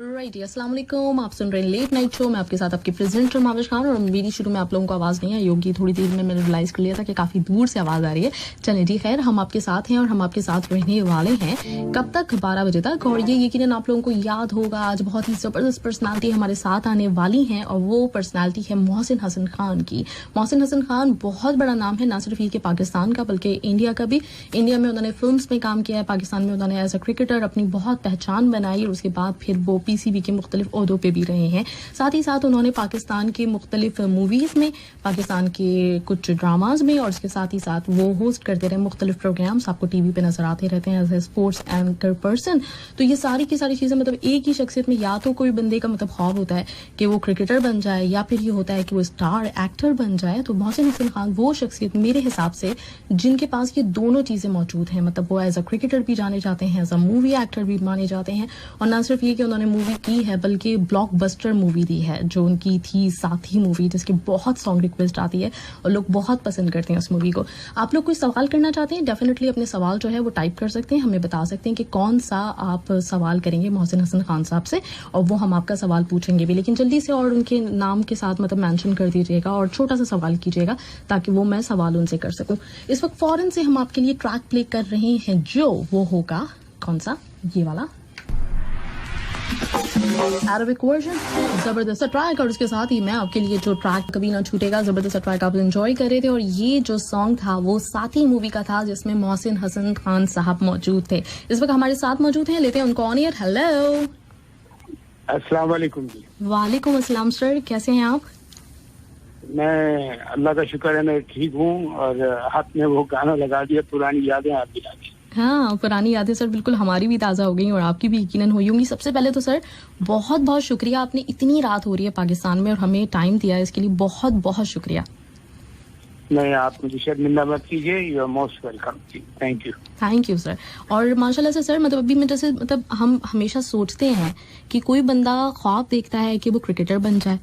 Right, अस्सलाम वालेकुम। आप सुन रहे हैं लेट नाइट शो। मैं आपके साथ आपकी प्रेजेंटर माविश खान, और मेरी शुरू में आप लोगों को आवाज़ नहीं आई होगी। थोड़ी देर में मैंने रियलाइज़ कर लिया था कि काफ़ी दूर से आवाज़ आ रही है। चलें जी, खैर, हम आपके साथ हैं और हम आपके साथ रहने वाले हैं कब तक? 12 बजे तक। और ये यकीनन आप लोगों को याद होगा, आज बहुत ही ज़बरदस्त पर्सनालिटी हमारे साथ आने वाली हैं, और वो पर्सनालिटी है मोहसिन हसन खान की। मोहसिन हसन खान बहुत बड़ा नाम है, ना सिर्फ ये कि पाकिस्तान का बल्कि इंडिया का भी। इंडिया में उन्होंने फिल्म्स में काम किया है, पाकिस्तान में उन्होंने एज अ क्रिकेटर अपनी बहुत पहचान बनाई, और उसके बाद फिर वो PCB के मुख्तलिफ ओहदों पे भी रहे हैं। साथ ही साथ उन्होंने पाकिस्तान के मुख्तलिफ मूवीज़ में, पाकिस्तान के कुछ ड्रामाज में, और उसके साथ ही साथ वो होस्ट करते रहे मुख्तलिफ प्रोग्राम्स, आपको TV पे नजर आते रहते हैं as a sports anchor person. तो ये सारी की सारी चीज़ें, मतलब एक ही शख्सियत में या तो कोई बंदे का मतलब ख्वाब होता है कि वो क्रिकेटर बन जाए, या फिर ये होता है कि वो स्टार एक्टर बन जाए। तो मोहसिन हसन खान वो शख्सियत मेरे हिसाब से जिनके पास ये दोनों चीज़ें मौजूद हैं। मतलब वो एज अ क्रिकेटर भी जाने जाते हैं, एज अ मूवी एक्टर भी माने जाते हैं, और ना सिर्फ ये कि उन्होंने मूवी की है बल्कि ब्लॉकबस्टर मूवी दी है जो उनकी थी साथी मूवी, जिसकी बहुत सॉन्ग रिक्वेस्ट आती है और लोग बहुत पसंद करते हैं उस मूवी को। आप लोग कोई सवाल करना चाहते हैं, डेफिनेटली अपने सवाल जो है वो टाइप कर सकते हैं, हमें बता सकते हैं कि कौन सा आप सवाल करेंगे मोहसिन हसन खान साहब से, और वो हम आपका सवाल पूछेंगे भी। लेकिन जल्दी से और उनके नाम के साथ मतलब मेंशन कर दीजिएगा और छोटा सा सवाल कीजिएगा ताकि वो मैं सवाल उनसे कर सकूं। इस वक्त फौरन से हम आपके लिए ट्रैक प्ले कर रहे हैं, जो वो होगा कौन सा? ये वाला अरबिक वर्जन, जबरदस्त ट्रैक। और उसके साथ ही मैं आपके लिए जो ट्रैक कभी ना छूटेगा, जबरदस्त ट्रैक आप एंजॉय कर रहे थे, और ये जो सॉन्ग था वो साथी मूवी का था जिसमें मोहसिन हसन खान साहब मौजूद थे। इस वक्त हमारे साथ मौजूद हैं, लेते हैं उनको ऑन एयर। हेलो, अस्सलाम वालेकुम जी। वालेकुम अस्सलाम सर, कैसे हैं आप? मैं अल्लाह का शुक्र है, मैं ठीक हूँ, और आपने वो गाना लगा दिया, पुरानी यादें आप दिला दी। हाँ, पुरानी यादें सर बिल्कुल हमारी भी ताज़ा हो गई और आपकी भी यकीनन हुई होंगी। सबसे पहले तो सर बहुत बहुत शुक्रिया, आपने इतनी रात हो रही है पाकिस्तान में और हमें टाइम दिया, इसके लिए बहुत बहुत शुक्रिया। नहीं, आप मुझे शर्मिंदा मत कीजिए, यू आर मोस्ट वेलकम जी, थैंक यू सर। और माशाल्लाह से सर, मतलब अभी मैं जैसे मतलब हम हमेशा सोचते हैं कि कोई बंदा ख्वाब देखता है कि वो क्रिकेटर बन जाए,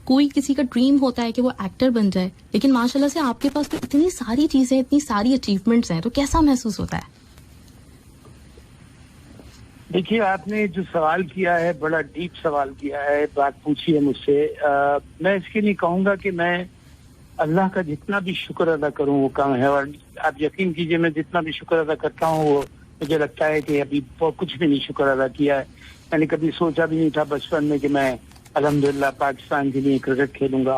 कोई किसी का ड्रीम होता है कि वो एक्टर बन जाए, लेकिन माशाल्लाह से आपके पास तो इतनी सारी चीजें, इतनी सारी अचीवमेंट्स हैं, तो कैसा महसूस होता है? देखिए, आपने जो सवाल किया है बड़ा डीप सवाल किया है, बात पूछी है मुझसे। मैं इसके लिए कहूँगा कि मैं अल्लाह का जितना भी शुक्र अदा करूँ वो कम है, और आप यकीन कीजिए मैं जितना भी शुक्र अदा करता हूँ वो मुझे लगता है कि अभी कुछ भी नहीं शुक्र अदा किया है। मैंने कभी सोचा भी नहीं था बचपन में कि मैं अल्हम्दुलिल्लाह पाकिस्तान के लिए क्रिकेट खेलूंगा,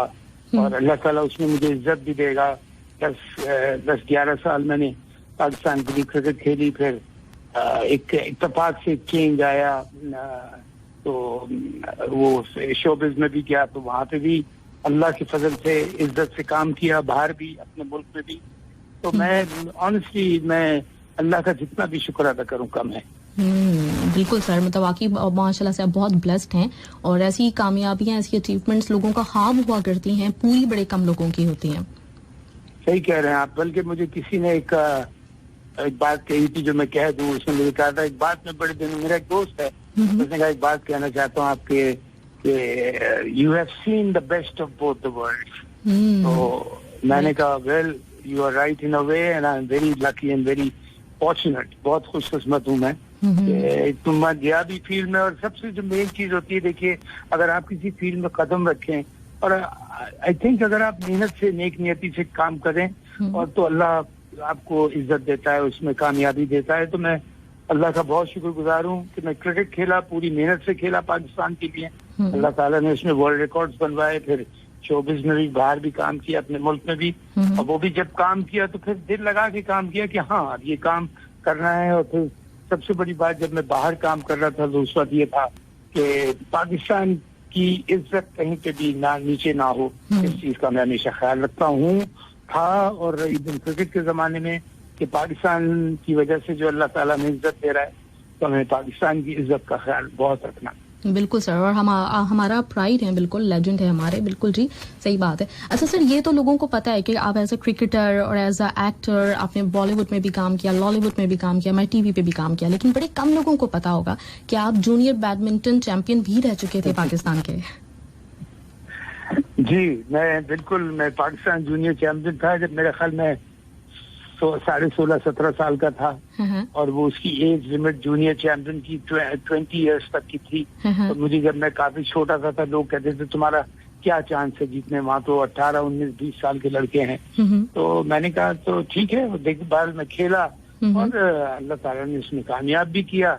और अल्लाह ताला उसमें मुझे इज्जत भी देगा। 10-11 साल मैंने पाकिस्तान के लिए क्रिकेट खेली, फिर एक इत्तेफाक से चेंज आया, तो वो शोबिज में भी गया, तो वहाँ पे भी अल्लाह के फजल से इज्जत से काम किया, बाहर भी अपने मुल्क में भी। तो मैं ऑनेस्टली मैं अल्लाह का जितना भी शुक्र अदा करूँ कम है। बिल्कुल सर, मतलब वाकई माशाल्लाह से आप बहुत ब्लेस्ड हैं, और ऐसी कामयाबियां, ऐसी अचीवमेंट्स लोगों का ख्वाब हुआ करती हैं, पूरी बड़े कम लोगों की होती हैं। सही कह रहे हैं आप, बल्कि मुझे किसी ने एक बात कही थी जो मैं कह दूं। उसने मुझे कहा था, एक बात में बड़े दिन, मेरा एक दोस्त है, उसने कहा एक बात कहना चाहता हूँ आपके कि you have seen the best of both the worlds. तो मैंने कहा well you are right in a way, and I am very lucky and very fortunate, बहुत खुशकिस्मत हूँ मैं। तुम गया भी फील्ड में, और सबसे जो मेन चीज होती है, देखिए अगर आप किसी फील्ड में कदम रखें, और आई थिंक अगर आप मेहनत से, नेक नियति से काम करें, और तो अल्लाह आपको इज्जत देता है, उसमें कामयाबी देता है। तो मैं अल्लाह का बहुत शुक्रगुजार हूँ कि मैं क्रिकेट खेला, पूरी मेहनत से खेला पाकिस्तान के लिए, अल्लाह ताला ने उसमें वर्ल्ड रिकॉर्ड्स बनवाए, फिर शोबिज़ में भी, बाहर भी काम किया, अपने मुल्क में भी। और वो भी जब काम किया तो फिर दिल लगा के काम किया कि हाँ अब ये काम करना है। और फिर सबसे बड़ी बात, जब मैं बाहर काम कर रहा था तो उस वक्त ये था कि पाकिस्तान की इज्जत कहीं पे भी ना नीचे ना हो, इस चीज का मैं हमेशा ख्याल रखता हूँ, था। और इवन क्रिकेट के जमाने में कि पाकिस्तान की वजह से जो अल्लाह ताला ने इज्जत दे रहा है, तो हमें पाकिस्तान की इज्जत का ख्याल बहुत रखना। बिल्कुल सर, और हमारा प्राइड है, बिल्कुल लेजेंड है हमारे, बिल्कुल जी, सही बात है। अच्छा सर, ये तो लोगों को पता है कि आप एज अ क्रिकेटर और एज अ एक्टर आपने बॉलीवुड में भी काम किया, लॉलीवुड में भी काम किया, मैं TV पे भी काम किया, लेकिन बड़े कम लोगों को पता होगा कि आप जूनियर बैडमिंटन चैंपियन भी रह चुके थे पाकिस्तान के। जी, मैं पाकिस्तान जूनियर चैंपियन था, जब मेरे ख्याल में 16-17 साल का था, और वो उसकी एज लिमिट जूनियर चैंपियन की 20 इयर्स तक की थी। और मुझे जब मैं काफी छोटा था लोग कहते थे तुम्हारा क्या चांस है जीतने, वहाँ तो 18, 19, 20 साल के लड़के हैं। तो मैंने कहा तो ठीक है, देखभाल में खेला और अल्लाह ताला ने उसमें कामयाब भी किया।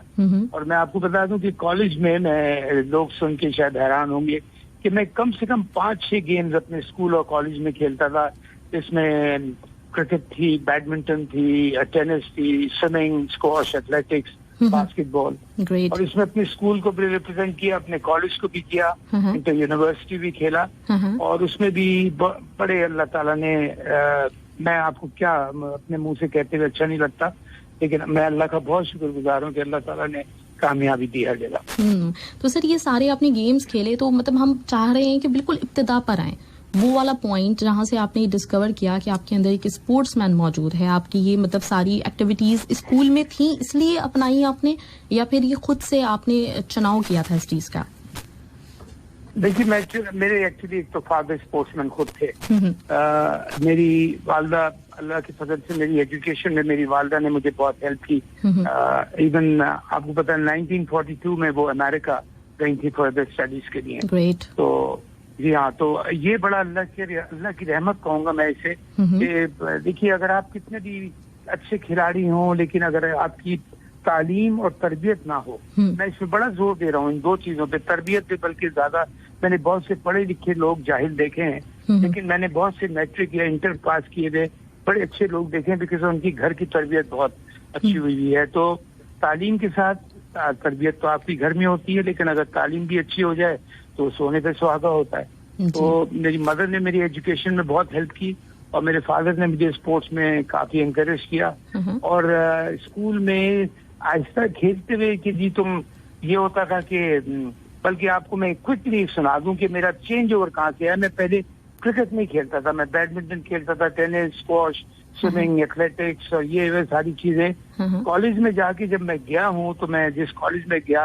और मैं आपको बता दूं कि कॉलेज में मैं, लोग सुन के शायद हैरान होंगे कि मैं कम से कम 5-6 गेम्स अपने स्कूल और कॉलेज में खेलता था। इसमें क्रिकेट थी, बैडमिंटन थी, टेनिस थी, swimming, squash, athletics, basketball. Great. और इसमें अपने स्कूल को भी रिप्रेजेंट किया, अपने कॉलेज को भी किया, इंटर यूनिवर्सिटी भी खेला। और उसमें भी बड़े अल्लाह ताला ने, मैं आपको क्या अपने मुंह से कहते हुए अच्छा नहीं लगता, लेकिन मैं अल्लाह का बहुत शुक्रगुजार हूँ कि अल्लाह ताला ने कामयाबी दी हर जगह। तो सर ये सारे आपने गेम्स खेले, तो मतलब हम चाह रहे हैं कि बिल्कुल इब्तिदा पर आए, वो वाला पॉइंट जहां से आपने डिस्कवर किया कि आपके अंदर एक स्पोर्ट्समैन मौजूद है। आपकी ये मतलब सारी एक्टिविटीज स्कूल में थी इसलिए अपनाई आपने, या फिर ये खुद से आपने चुनाव किया था इस चीज का? देखिए, मेरे एक्चुअली एक तो फादर स्पोर्ट्समैन खुद थे। मेरी वालदा, अल्लाह के फजल से मेरी एजुकेशन में मेरी वालदा ने मुझे बहुत हेल्प की। इवन आपको पता है 1942 में वो अमेरिका गई थी फर्दर स्टडीज के लिए। ग्रेट। तो जी हाँ, तो ये बड़ा अल्लाह की रहमत कहूंगा मैं इसे। देखिए, अगर आप कितने भी अच्छे खिलाड़ी हों, लेकिन अगर आपकी तालीम और तरबियत ना हो, मैं इसमें बड़ा जोर दे रहा हूँ इन दो चीजों पे, तरबियत पे बल्कि ज्यादा। मैंने बहुत से पढ़े लिखे लोग जाहिल देखे हैं, लेकिन मैंने बहुत से मैट्रिक या इंटर पास किए थे बड़े अच्छे लोग देखे हैं, बिकॉज उनकी घर की तरबियत बहुत अच्छी हुई है। तो तालीम के साथ तरबियत तो आपकी घर में होती है, लेकिन अगर तालीम भी अच्छी हो जाए तो सोने पे सुहागा होता है। तो मेरी मदर ने मेरी एजुकेशन में बहुत हेल्प की, और मेरे फादर ने मुझे स्पोर्ट्स में काफी एनकरेज किया। और स्कूल में आहिस्ता खेलते हुए कि जी तुम, ये होता था कि, बल्कि आपको मैं क्विकली सुना दूं कि मेरा चेंज ओवर कहाँ से है। मैं पहले क्रिकेट नहीं खेलता था, मैं बैडमिंटन खेलता था, टेनिस, स्क्वॉश, स्विमिंग, एथलेटिक्स और ये सारी चीजें। कॉलेज में जाके जब मैं गया हूँ, तो मैं जिस कॉलेज में गया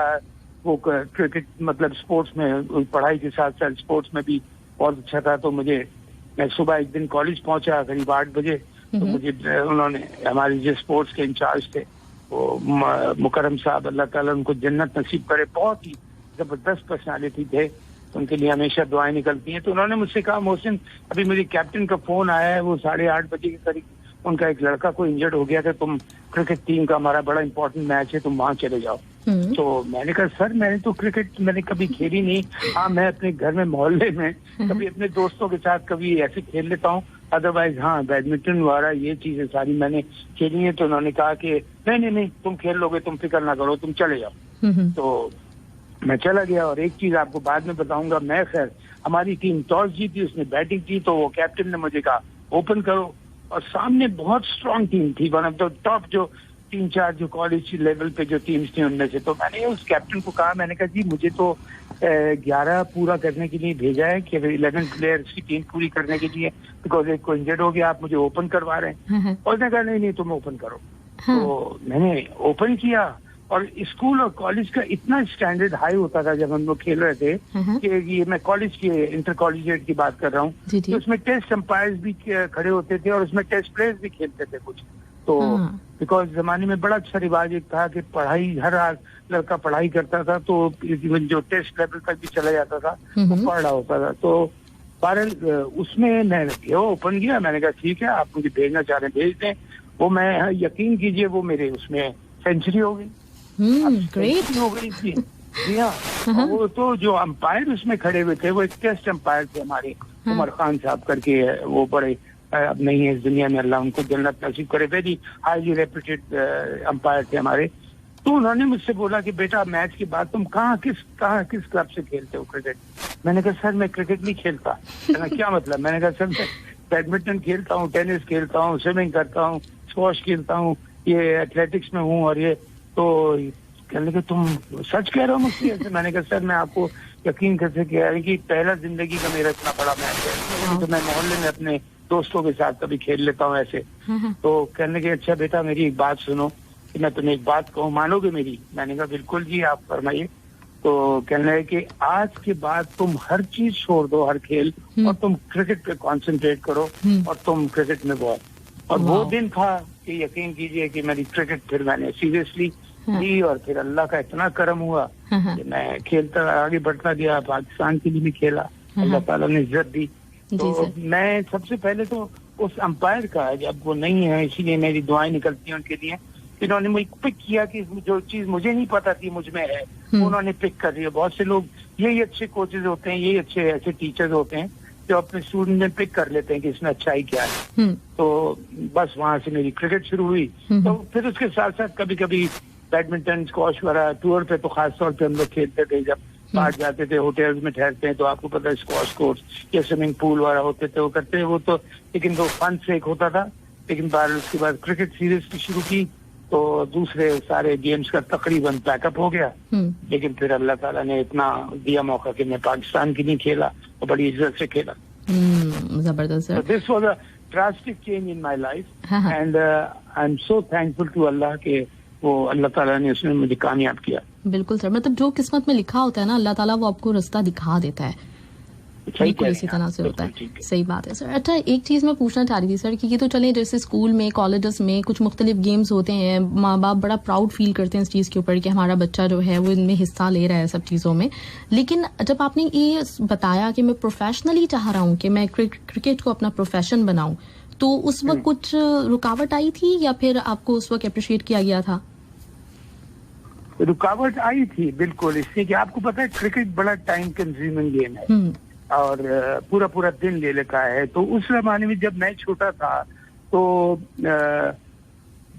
वो क्रिकेट मतलब स्पोर्ट्स में, पढ़ाई के साथ साथ स्पोर्ट्स में भी बहुत अच्छा था। तो मैं सुबह एक दिन कॉलेज पहुंचा करीब 8 बजे, तो मुझे उन्होंने, हमारे जो स्पोर्ट्स के इंचार्ज थे वो मुकरम साहब, अल्लाह ताला उनको जन्नत नसीब करे, बहुत ही जबरदस्त पर्सनालिटी थे, उनके लिए हमेशा दुआएं निकलती हैं। तो उन्होंने मुझसे कहा, मोहसिन अभी मेरी कैप्टन का फोन आया है, वो 8:30 बजे के करीब उनका एक लड़का को इंजर्ड हो गया था, तुम क्रिकेट टीम का हमारा बड़ा इंपॉर्टेंट मैच है, तुम वहां चले जाओ। तो मैंने कहा सर मैंने तो क्रिकेट मैंने कभी खेली नहीं। हाँ, मैं अपने घर में मोहल्ले में कभी अपने दोस्तों के साथ कभी ऐसे खेल लेता हूँ, अदरवाइज हाँ बैडमिंटन वगैरह ये चीजें सारी मैंने खेली है। तो उन्होंने कहा कि नहीं तुम खेल लोगे, तुम फिक्र ना करो, तुम चले जाओ। तो मैं चला गया, और एक चीज आपको बाद में बताऊंगा, मैं खैर हमारी टीम टॉस जीती, उसने बैटिंग की, तो वो कैप्टन ने मुझे कहा ओपन करो, और सामने बहुत स्ट्रांग टीम थी, वन ऑफ द टॉप जो 3-4 जो कॉलेज लेवल पे जो टीम्स थी उनमें से। तो मैंने उस कैप्टन को कहा, मैंने कहा जी मुझे तो 11 पूरा करने के लिए भेजा है कि 11 प्लेयर्स की टीम पूरी करने के लिए, बिकॉज एक को इंजर्ड हो गया, आप मुझे ओपन करवा रहे हैं। और उसने कहा नहीं तुम ओपन करो। तो मैंने ओपन किया, और स्कूल और कॉलेज का इतना स्टैंडर्ड हाई होता था जब हम लोग खेल रहे थे कि ये मैं कॉलेज के इंटर कॉलेजिएट की बात कर रहा हूँ, तो उसमें टेस्ट एम्पायर्स भी खड़े होते थे, और उसमें टेस्ट प्लेयर्स भी खेलते थे कुछ। तो बिकॉज जमाने में बड़ा अच्छा रिवाज एक था कि पढ़ाई, हर लड़का पढ़ाई करता था, तो इवन जो टेस्ट लेवल तक भी चला जाता था वो पढ़ रहा होता था। तो बहरहाल उसमें मैं गया, ओपन किया, मैंने कहा ठीक है आप मुझे भेजना चाह रहे हैं भेज दें। वो मैं यकीन कीजिए वो मेरे उसमें सेंचुरी हो गई। ग्रेट हो गई थी जी हाँ। वो तो जो अंपायर उसमें खड़े हुए थे वो एक टेस्ट अंपायर थे हमारे, उमर खान साहब करके, वो बड़े अब नहीं है इस दुनिया में, अल्लाह उनको जन्नत नसीब करे, वेरी हाईली रेप्यूटेड अंपायर थे हमारे। तो उन्होंने मुझसे बोला कि बेटा मैच के बाद तुम कहाँ किस क्लब से खेलते हो क्रिकेट? मैंने कहा सर मैं क्रिकेट नहीं खेलता। क्या मतलब? मैंने कहा सर मैं बैडमिंटन खेलता हूँ, टेनिस खेलता हूँ, स्विमिंग करता हूँ, स्क्वॉश खेलता हूँ, ये एथलेटिक्स में हूँ, और ये तो कहने लगे तुम सच कह रहे हो मुझसे ऐसे? मैंने कहा सर मैं आपको यकीन कैसे कह रहा हूँ कि पहला जिंदगी का मेरा इतना बड़ा मैच है, तो मैं मोहल्ले में अपने दोस्तों के साथ कभी खेल लेता हूँ ऐसे। तो कहने लगे अच्छा बेटा मेरी एक बात सुनो, कि मैं तुम्हें एक बात कहूँ, मानोगे मेरी? मैंने कहा बिल्कुल जी आप फरमाइए। तो कहने लगे कि आज के बाद तुम हर चीज छोड़ दो, हर खेल, और तुम क्रिकेट पे कंसंट्रेट करो, और तुम क्रिकेट में बहुत। और वो वाह। दिन था कि यकीन कीजिए कि मेरी क्रिकेट फिर मैंने सीरियसली ली और फिर अल्लाह का इतना करम हुआ कि मैं खेलता आगे बढ़ता गया, पाकिस्तान के लिए भी खेला, अल्लाह ताला ने इज्जत दी। जी तो सर। मैं सबसे पहले तो उस अंपायर का, जब वो नहीं है इसीलिए मेरी दुआएं निकलती हैं उनके लिए, इन्होंने मुझे पिक किया कि जो चीज मुझे नहीं पता थी मुझ में है वो उन्होंने पिक कर दिया। बहुत से लोग यही अच्छे कोचेज होते हैं, यही अच्छे ऐसे टीचर्स होते हैं जो अपने स्टूडेंट में पिक कर लेते हैं कि इसमें अच्छाई क्या है। तो बस वहां से मेरी क्रिकेट शुरू हुई। तो फिर उसके साथ साथ कभी कभी बैडमिंटन, स्क्वॉश वगैरह टूर पे तो खास तौर पे हम लोग खेलते थे। जब बाहर जाते थे, होटल्स में ठहरते हैं, तो आपको पता है स्क्वॉश कोर्स या स्विमिंग पूल वगैरह होते थे, वो करते हैं वो तो, लेकिन वो फन से एक होता था। लेकिन उसके बाद क्रिकेट सीरीज शुरू की तो दूसरे सारे गेम्स का तकरीबन पैकअप हो गया। लेकिन फिर अल्लाह ताला ने इतना दिया मौका कि मैं पाकिस्तान के लिए खेला और बड़ी इज्जत से खेला। जबरदस्त sir. This was a drastic change in my life and I am so thankful to Allah के वो अल्लाह ताला ने उसमें मुझे कामयाब किया। बिल्कुल सर, मतलब जो किस्मत में लिखा होता है ना, अल्लाह ताला वो आपको रास्ता दिखा देता है। बिल्कुल इसी तरह से होता है। सही बात है सर। अच्छा, एक चीज मैं पूछना चाह रही थी सर कि ये तो चले जैसे स्कूल में, कॉलेजेस में कुछ मुख्तलिफ गेम्स होते हैं, माँ बाप बड़ा प्राउड फील करते हैं इस चीज के ऊपर कि हमारा बच्चा जो है वो इनमें हिस्सा ले रहा है सब चीजों में। लेकिन जब आपने ये बताया कि मैं प्रोफेशनली चाह रहा हूँ कि मैं क्रिकेट को अपना प्रोफेशन बनाऊं, तो उस वक्त कुछ रुकावट आई थी या फिर आपको उस वक्त अप्रिशिएट किया गया था? रुकावट आई थी बिल्कुल, इसलिए कि आपको पता है क्रिकेट बड़ा टाइम कंज्यूमिंग गेम है और पूरा पूरा दिन ले लेता है। तो उस जमाने में जब मैं छोटा था तो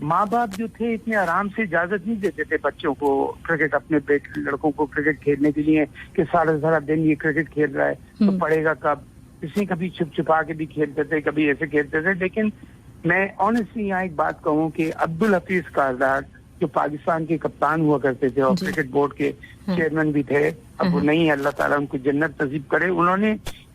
माँ बाप जो थे इतने आराम से इजाजत नहीं देते थे बच्चों को, क्रिकेट अपने बेटे लड़कों को क्रिकेट खेलने के लिए कि सारा सारा दिन ये क्रिकेट खेल रहा है तो पढ़ेगा कब। किसी कभी छुप छुपा के भी खेलते थे, कभी ऐसे खेलते थे। लेकिन मैं ऑनेस्टली यहाँ एक बात कहूँ कि अब्दुल हफीज कारदार जो पाकिस्तान के कप्तान हुआ करते थे और क्रिकेट बोर्ड के चेयरमैन भी थे, अब वो नहीं है, अल्लाह ताला उनको जन्नत नसीब करे। उन्होंने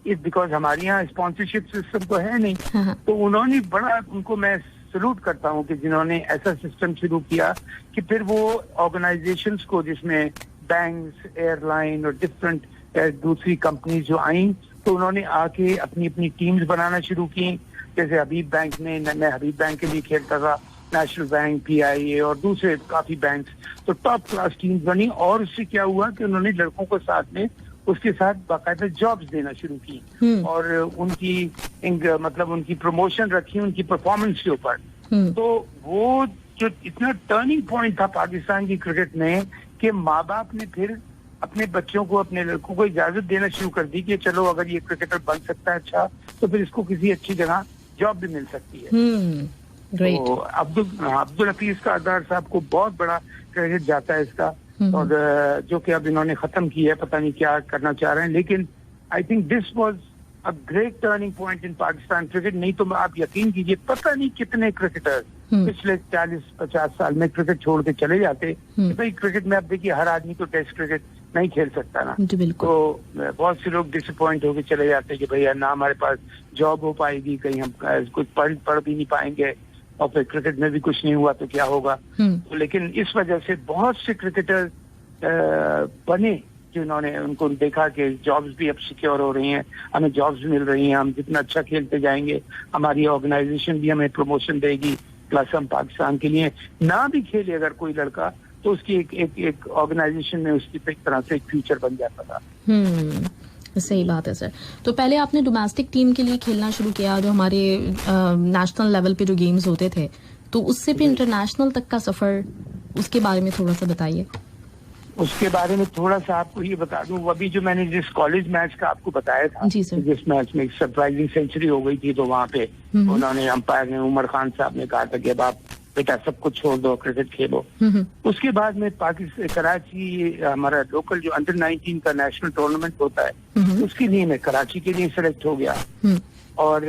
बिकॉज हमारे यहाँ स्पॉन्सरशिप सिस्टम तो है नहीं, तो उन्होंने बड़ा, उनको मैं सलूट करता हूँ कि जिन्होंने ऐसा सिस्टम शुरू किया कि फिर वो ऑर्गेनाइजेशंस को, जिसमें बैंक्स, एयरलाइन और डिफरेंट दूसरी कंपनीज जो आई, तो उन्होंने आके अपनी अपनी टीम्स बनाना शुरू की। जैसे हबीब बैंक में, मैं हबीब बैंक के लिए खेलता था, नेशनल बैंक, PIA और दूसरे काफी बैंक, तो टॉप क्लास टीम्स बनी। और उससे क्या हुआ कि उन्होंने लड़कों को साथ में उसके साथ बाकायदा जॉब्स देना शुरू की और उनकी मतलब उनकी प्रमोशन रखी उनकी परफॉर्मेंस के ऊपर। तो वो जो इतना टर्निंग पॉइंट था पाकिस्तान की क्रिकेट में कि माँ बाप ने फिर अपने बच्चों को, अपने लड़कों को इजाजत देना शुरू कर दी कि चलो अगर ये क्रिकेटर बन सकता है अच्छा, तो फिर इसको किसी अच्छी जगह जॉब भी मिल सकती है। तो अब्दुल हफीज कारदार साहब को बहुत बड़ा क्रेडिट जाता है इसका, और जो कि अब इन्होंने खत्म किया है, पता नहीं क्या करना चाह रहे हैं। लेकिन I think this was a great turning point in Pakistan cricket. नहीं तो आप यकीन कीजिए पता नहीं कितने क्रिकेटर पिछले 40-50 साल में क्रिकेट छोड़ के चले जाते। भाई क्रिकेट में अब देखिए हर आदमी तो टेस्ट क्रिकेट नहीं खेल सकता ना, तो बहुत से लोग डिसअपॉइंट होके चले जाते कि भैया ना हमारे पास जॉब हो पाएगी, कहीं हम कुछ पढ़ भी नहीं पाएंगे और फिर क्रिकेट में भी कुछ नहीं हुआ तो क्या होगा। तो लेकिन इस वजह से बहुत से क्रिकेटर बने जिन्होंने उनको देखा कि जॉब्स भी अब सिक्योर हो रही हैं, हमें जॉब्स भी मिल रही हैं, हम जितना अच्छा खेलते जाएंगे हमारी ऑर्गेनाइजेशन भी हमें प्रमोशन देगी, प्लस हम पाकिस्तान के लिए ना भी खेले अगर कोई लड़का तो उसकी एक ऑर्गेनाइजेशन में उसकी एक तरह से एक फ्यूचर बन जाता था। सही बात है सर। तो पहले आपने डोमेस्टिक टीम के लिए खेलना शुरू किया, जो हमारे नेशनल लेवल पे जो गेम्स होते थे, तो उससे भी इंटरनेशनल तक का सफर, उसके बारे में थोड़ा सा बताइए। उसके बारे में थोड़ा सा आपको ये बता दूं, अभी जो मैंने जिस कॉलेज मैच का आपको बताया था, जिस मैच में सरप्राइजिंग सेंचुरी हो गई थी, तो वहाँ पे उन्होंने अंपायर ने, उमर खान साहब ने कहा था कि अब आप बेटा सब कुछ छोड़ दो, क्रिकेट खेलो। उसके बाद में पाकिस्तान कराची, हमारा लोकल जो अंडर 19 का नेशनल टूर्नामेंट होता है, उसके लिए मैं कराची के लिए सेलेक्ट हो गया। और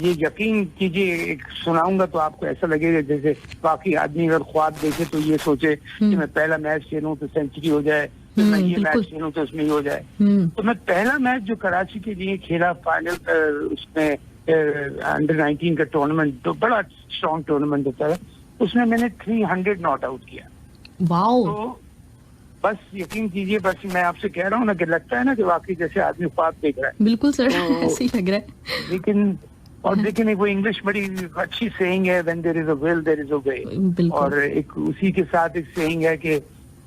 ये यकीन कीजिए, एक सुनाऊंगा तो आपको ऐसा लगेगा जैसे बाकी आदमी अगर ख्वाब देखे तो ये सोचे कि मैं पहला मैच खेलूं तो सेंचुरी हो जाए, तो मैं ये मैच खेलूं तो उसमें ही हो जाए। तो मैं पहला मैच जो कराची के लिए खेला फाइनल, उसमें अंडर 19 का टूर्नामेंट, तो बड़ा स्ट्रॉन्ग टूर्नामेंट होता है, उसमें मैंने 300 नॉट आउट किया। वाओ। तो बस यकीन कीजिए, बस मैं आपसे कह रहा हूँ ना कि लगता है ना कि वाकई जैसे आदमी ख्वाब देख रहा है। बिल्कुल सर, ऐसे ही लग रहा है। लेकिन और लेकिन एक वो इंग्लिश बड़ी अच्छी सेइंग है, when there is a will there is a way, बिल्कुल और एक उसी के साथ एक सेइंग है कि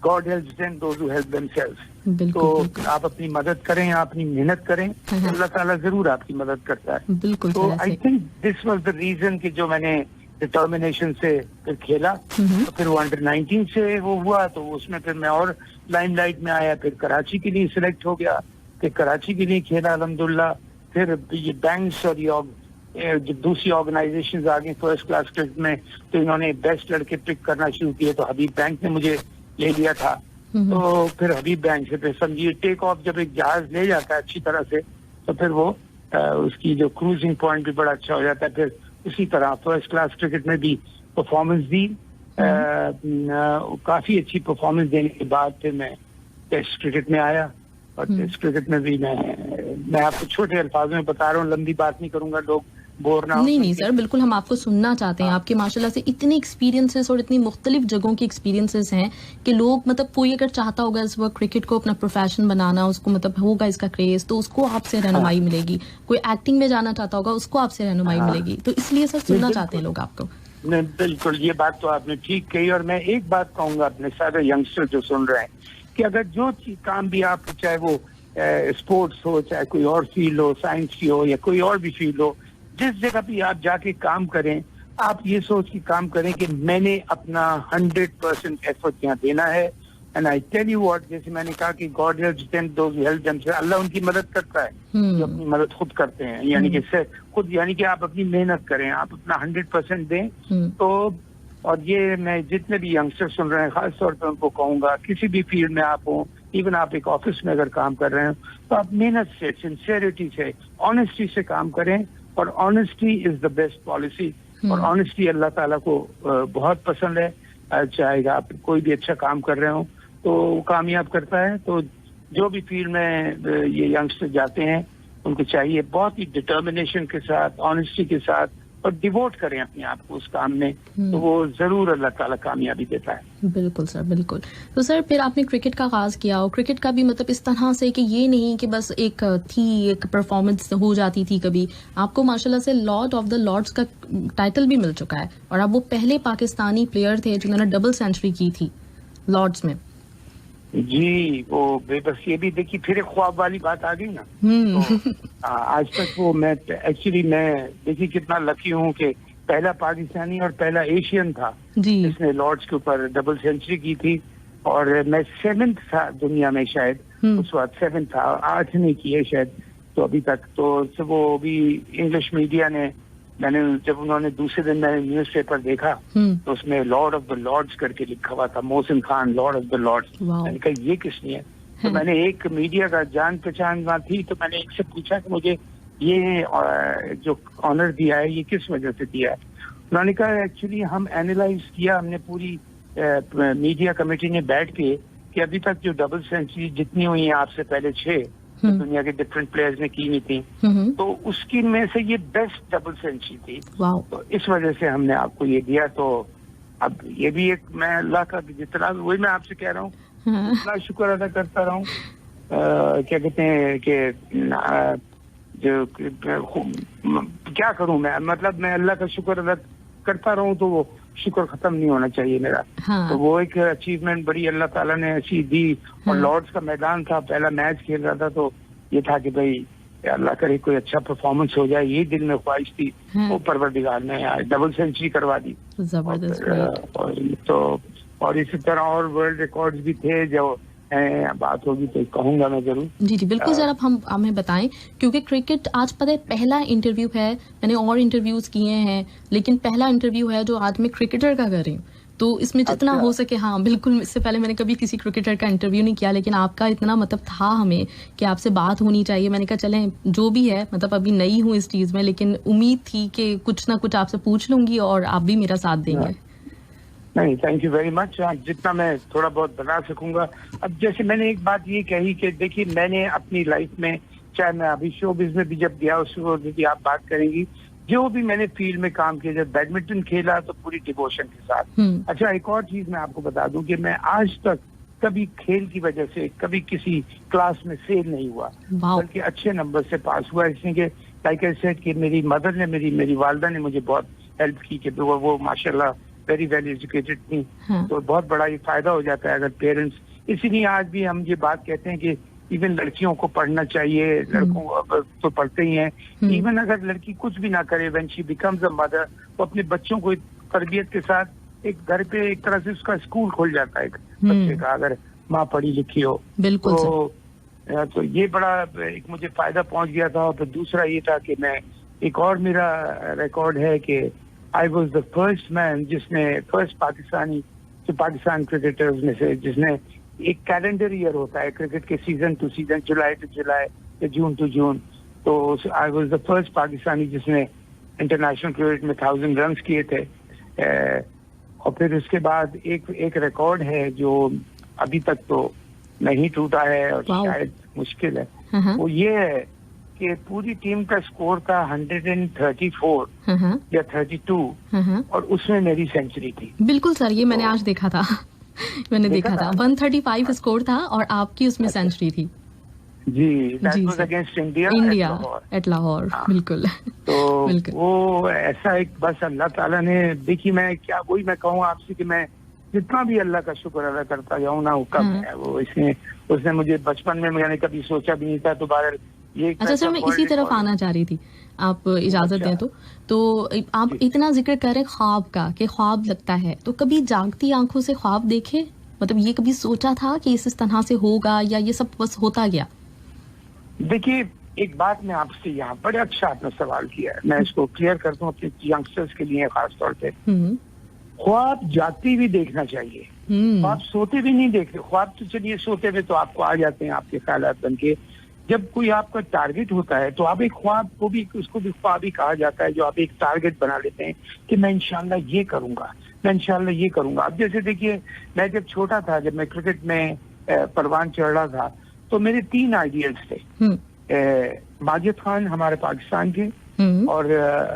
God helps them those who help themselves. बिल्कुल तो बिल्कुल आप अपनी मदद करें, आप अपनी मेहनत करें, तो अल्लाह ताला जरूर आपकी मदद करता है। बिल्कुल तो सर आई ऐसे think this was the reason कि जो मैंने डिटर्मिनेशन से फिर खेला, तो फिर वो अंडर 19 से वो हुआ, तो उसमें फिर मैं और लाइमलाइट में आया, फिर कराची के लिए सिलेक्ट हो गया, फिर कराची के लिए खेला अल्हम्दुलिल्लाह। फिर ये बैंक्स और ये जो दूसरी ऑर्गेनाइजेशंस आ गई फर्स्ट क्लास क्रिकेट में, तो इन्होंने बेस्ट लड़के पिक करना शुरू किए, तो हबीब बैंक ने मुझे ले लिया था। तो फिर हबीब बैंक से फिर समझिए टेक ऑफ जब एक जहाज ले जाता है अच्छी तरह से, तो फिर वो उसकी जो क्रूजिंग पॉइंट भी बड़ा अच्छा हो जाता है। फिर उसी तरह फर्स्ट क्लास क्रिकेट में भी परफॉर्मेंस दी, काफी अच्छी परफॉर्मेंस देने के बाद फिर मैं टेस्ट क्रिकेट में आया, और टेस्ट क्रिकेट में भी मैं आपको छोटे अल्फाजों में बता रहा हूँ, लंबी बात नहीं करूंगा, लोग बोर ना हो। नहीं सर, बिल्कुल हम आपको सुनना चाहते हैं। आपके माशाल्लाह से इतने एक्सपीरियंसेस और इतनी मुख्तलिफ जगहों के एक्सपीरियंसेस हैं कि लोग मतलब कोई अगर चाहता होगा इस वक्त क्रिकेट को अपना प्रोफेशन बनाना, उसको मतलब होगा इसका क्रेज, तो उसको आपसे रहनुमाई मिलेगी। कोई एक्टिंग में जाना चाहता होगा, उसको आपसे रहनुमाई मिलेगी। तो इसलिए सर सुनना चाहते हैं लोग आपको। नहीं बिल्कुल, ये बात तो आपने ठीक कही, और मैं एक बात कहूंगा अपने सारे यंगस्टर जो सुन रहे हैं कि अगर जो काम भी आप, चाहे वो स्पोर्ट्स हो, चाहे कोई और फील्ड हो, साइंस की हो या कोई और भी फील्ड हो, जिस जगह भी आप जाके काम करें, आप ये सोच के काम करें कि मैंने अपना 100% एफर्ट यहाँ देना है। And I tell you what, जैसे मैंने कहा कि God helps them those who help themselves, Allah उनकी मदद करता है जो अपनी मदद खुद करते हैं, यानी कि खुद, यानी कि आप अपनी मेहनत करें, आप अपना 100% दें। तो और ये मैं जितने भी यंगस्टर सुन रहे हैं खास तौर पर उनको कहूंगा, किसी भी फील्ड में आप हो, इवन आप एक ऑफिस में अगर काम कर रहे हो, तो आप मेहनत से, सिंसियरिटी से, ऑनेस्टी से काम करें, और honesty is the best policy. और ऑनेस्टी अल्लाह ताला को बहुत पसंद है, चाहे आप कोई भी अच्छा काम कर रहे हो तो कामयाब करता है। तो जो भी फील्ड में ये यंगस्टर जाते हैं, उनको चाहिए बहुत ही डिटर्मिनेशन के साथ, ऑनेस्टी के साथ, और डिवोट करें अपने आप को उस काम में, तो वो जरूर अल्लाह ताला कामयाबी देता है। बिल्कुल सर, बिल्कुल। तो सर फिर आपने क्रिकेट का आगाज किया, और क्रिकेट का भी मतलब इस तरह से कि ये नहीं कि बस एक परफॉर्मेंस हो जाती थी कभी, आपको माशाल्लाह से लॉर्ड ऑफ द लॉर्ड्स का टाइटल भी मिल चुका है, और आप वो पहले पाकिस्तानी प्लेयर थे जिन्होंने डबल सेंचुरी की थी लॉर्ड्स में। जी, वो बस ये भी देखिए फिर एक ख्वाब वाली बात आ गई ना। तो आज तक वो मैं एक्चुअली मैं देखिए कितना लकी हूँ कि पहला पाकिस्तानी और पहला एशियन था जिसने लॉर्ड्स के ऊपर डबल सेंचुरी की थी, और मैं 7th था दुनिया में शायद, उस वक्त 7th था, 8 नहीं किए शायद तो अभी तक। तो वो भी इंग्लिश मीडिया ने, मैंने जब उन्होंने दूसरे दिन मैंने न्यूज़पेपर देखा तो उसमें लॉर्ड ऑफ द लॉर्ड्स करके लिखा हुआ था, Mohsin Khan lord of the lords. मैंने कहा ये किसने है? तो मैंने एक मीडिया का जान पहचान वहाँ थी, तो मैंने एक से पूछा कि मुझे ये जो ऑनर दिया है ये किस वजह से दिया है। उन्होंने कहा एक्चुअली हम एनालाइज किया, हमने पूरी मीडिया कमेटी ने बैठ के कि अभी तक जो डबल सेंचुरी जितनी हुई है आपसे पहले 6 दुनिया के डिफरेंट प्लेयर्स ने की हुई थी, तो उसकी में से ये बेस्ट डबल सेंचुरी थी। तो इस वजह से हमने आपको ये दिया। तो अब ये भी एक, मैं अल्लाह का जितना, वही मैं आपसे कह रहा हूँ, इतना शुक्र अदा करता रहा हूँ। क्या कहते हैं कि जो क्या करूँ मैं, मतलब मैं अल्लाह का शुक्र अदा करता रहूँ, तो वो शुक्र खत्म नहीं होना चाहिए मेरा। तो वो एक अचीवमेंट बड़ी अल्लाह ताला ने ऐसी दी। और लॉर्ड्स का मैदान था, पहला मैच खेल रहा था, तो ये था कि भाई अल्लाह करे कोई अच्छा परफॉर्मेंस हो जाए, ये दिल में ख्वाहिश थी। वो परवरदिगार ने डबल सेंचुरी करवा दी। जबरदस्त। और इसी तरह और वर्ल्ड रिकॉर्ड्स भी थे, जो बात होगी तो कहूंगा मैं जरूर। जी बिल्कुल सर, आप हमें बताएं, क्योंकि क्रिकेट आज पता है पहला इंटरव्यू है, मैंने और इंटरव्यूज किए हैं, लेकिन पहला इंटरव्यू है जो आज मैं क्रिकेटर का कर रही हूँ। तो इसमें जितना हो सके, हाँ बिल्कुल, इससे पहले मैंने कभी किसी क्रिकेटर का इंटरव्यू नहीं किया, लेकिन आपका इतना मतलब था हमें कि आपसे बात होनी चाहिए। मैंने कहा चलें जो भी है, मतलब अभी नई हूँ इस चीज में, लेकिन उम्मीद थी कि कुछ ना कुछ आपसे पूछ लूंगी और आप भी मेरा साथ देंगे। नहीं, थैंक यू वेरी मच। जितना मैं थोड़ा बहुत बता सकूंगा। अब जैसे मैंने एक बात ये कही कि देखिए मैंने अपनी लाइफ में, चाहे मैं अभी शोबिज़ में भी जब गया, उस भी आप बात करेंगी, जो भी मैंने फील्ड में काम किया, जब बैडमिंटन खेला तो पूरी डिवोशन के साथ। अच्छा, एक और चीज मैं आपको बता दूं कि मैं आज तक कभी खेल की वजह से कभी किसी क्लास में फेल नहीं हुआ, बल्कि अच्छे नंबर से पास हुआ। इसलिए कि लाइक आई सेड कि मेरी मदर ने मेरी वालदा ने मुझे बहुत हेल्प की कि वो माशाल्लाह वेरी वेल एजुकेटेड थी। हाँ। तो बहुत बड़ा ये फायदा हो जाता है अगर पेरेंट्स, इसीलिए आज भी हम ये बात कहते हैं कि इवन लड़कियों को पढ़ना चाहिए, लड़कों को तो पढ़ते ही हैं। इवन अगर लड़की कुछ भी ना करे, when she becomes a mother, वो अपने बच्चों को तरबियत के साथ एक घर पे एक तरह से उसका स्कूल खोल जाता है एक बच्चे का, अगर माँ पढ़ी लिखी हो। बिल्कुल तो ये बड़ा एक मुझे फायदा पहुंच गया था। और फिर दूसरा ये था कि मैं, एक और मेरा रिकॉर्ड है कि आई वॉज द फर्स्ट मैन जिसने, फर्स्ट पाकिस्तानी, जो पाकिस्तान क्रिकेटर्स में से जिसने, एक कैलेंडर ईयर होता है क्रिकेट के, season to season, July to July या जून टू जून, तो I was the first Pakistani जिसने इंटरनेशनल क्रिकेट में 1000 रन किए थे। और फिर उसके बाद एक रिकॉर्ड है जो अभी तक तो नहीं टूटा है और शायद मुश्किल है, वो ये है कि पूरी टीम का स्कोर था 134 या 32 और उसमें मेरी सेंचुरी थी। बिल्कुल सर, ये मैंने आज देखा था। मैंने देखा था 135 स्कोर था और आपकी उसमें सेंचुरी थी। जी, that was against India at Lahore. बिल्कुल। तो बिल्कुल। वो ऐसा एक, बस अल्लाह ताला ने, देखिए मैं क्या, वही मैं कहूँ आपसे कि मैं जितना भी अल्लाह का शुक्र अदा करता जाऊँ ना, वो कम है। वो उसने मुझे बचपन में, मैंने कभी सोचा भी नहीं था। तो बहरहाल ये, अच्छा सर, मैं इसी तरफ आना चाह रही थी, आप इजाजत दें तो आप इतना जिक्र कर रहे ख्वाब का कि ख्वाब लगता है, तो कभी जागती आंखों से ख्वाब देखे? मतलब ये कभी सोचा था कि इस तरह से होगा, या ये सब बस होता गया? देखिए, एक बात मैं आपसे, यहाँ बड़े अच्छा आपने सवाल किया है, मैं इसको क्लियर कर दूं अपने यंगस्टर्स के लिए खास तौर पे। ख्वाब जागते भी देखना चाहिए, ख्वाब सोते भी नहीं देखते। ख्वाब तो चलिए सोते हुए तो आपको आ जाते हैं आपके ख्यालात बन के। जब कोई आपका टारगेट होता है तो आप एक ख्वाब को भी, उसको भी ख्वाब ही कहा जाता है, जो आप एक टारगेट बना लेते हैं कि मैं इंशाल्लाह ये करूंगा, मैं इंशाल्लाह ये करूंगा। अब जैसे देखिए, मैं जब छोटा था, जब मैं क्रिकेट में परवान चढ़ रहा था, तो मेरे 3 आइडियल्स थे। माजिद खान हमारे पाकिस्तान के, और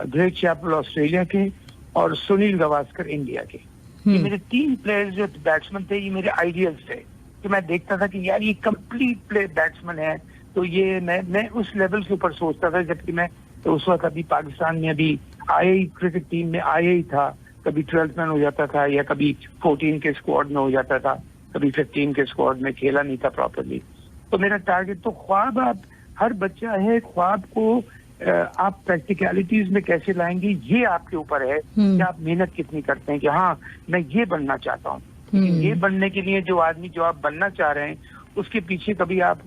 ग्रेग चैपल ऑस्ट्रेलिया के, और सुनील गावस्कर इंडिया के। ये मेरे 3 प्लेयर्स जो बैट्समैन थे, ये मेरे आइडियल्स थे। तो मैं देखता था कि यार ये कंप्लीट प्ले बैट्समैन है, तो ये मैं उस लेवल के ऊपर सोचता था। जबकि मैं तो उस वक्त अभी पाकिस्तान में अभी आया ही, क्रिकेट टीम में आया ही था, कभी 12th मैन हो जाता था, या कभी 14 के स्क्वाड में हो जाता था, कभी 15 के स्क्वाड में, खेला नहीं था प्रॉपरली। तो मेरा टारगेट तो ख्वाब, आप हर बच्चा है, ख्वाब को आप प्रैक्टिकलिटीज में कैसे लाएंगे, ये आपके ऊपर है कि आप मेहनत कितनी करते हैं कि हाँ मैं ये बनना चाहता हूँ। लेकिन ये बनने के लिए जो आदमी, जो आप बनना चाह रहे हैं, उसके पीछे कभी आप,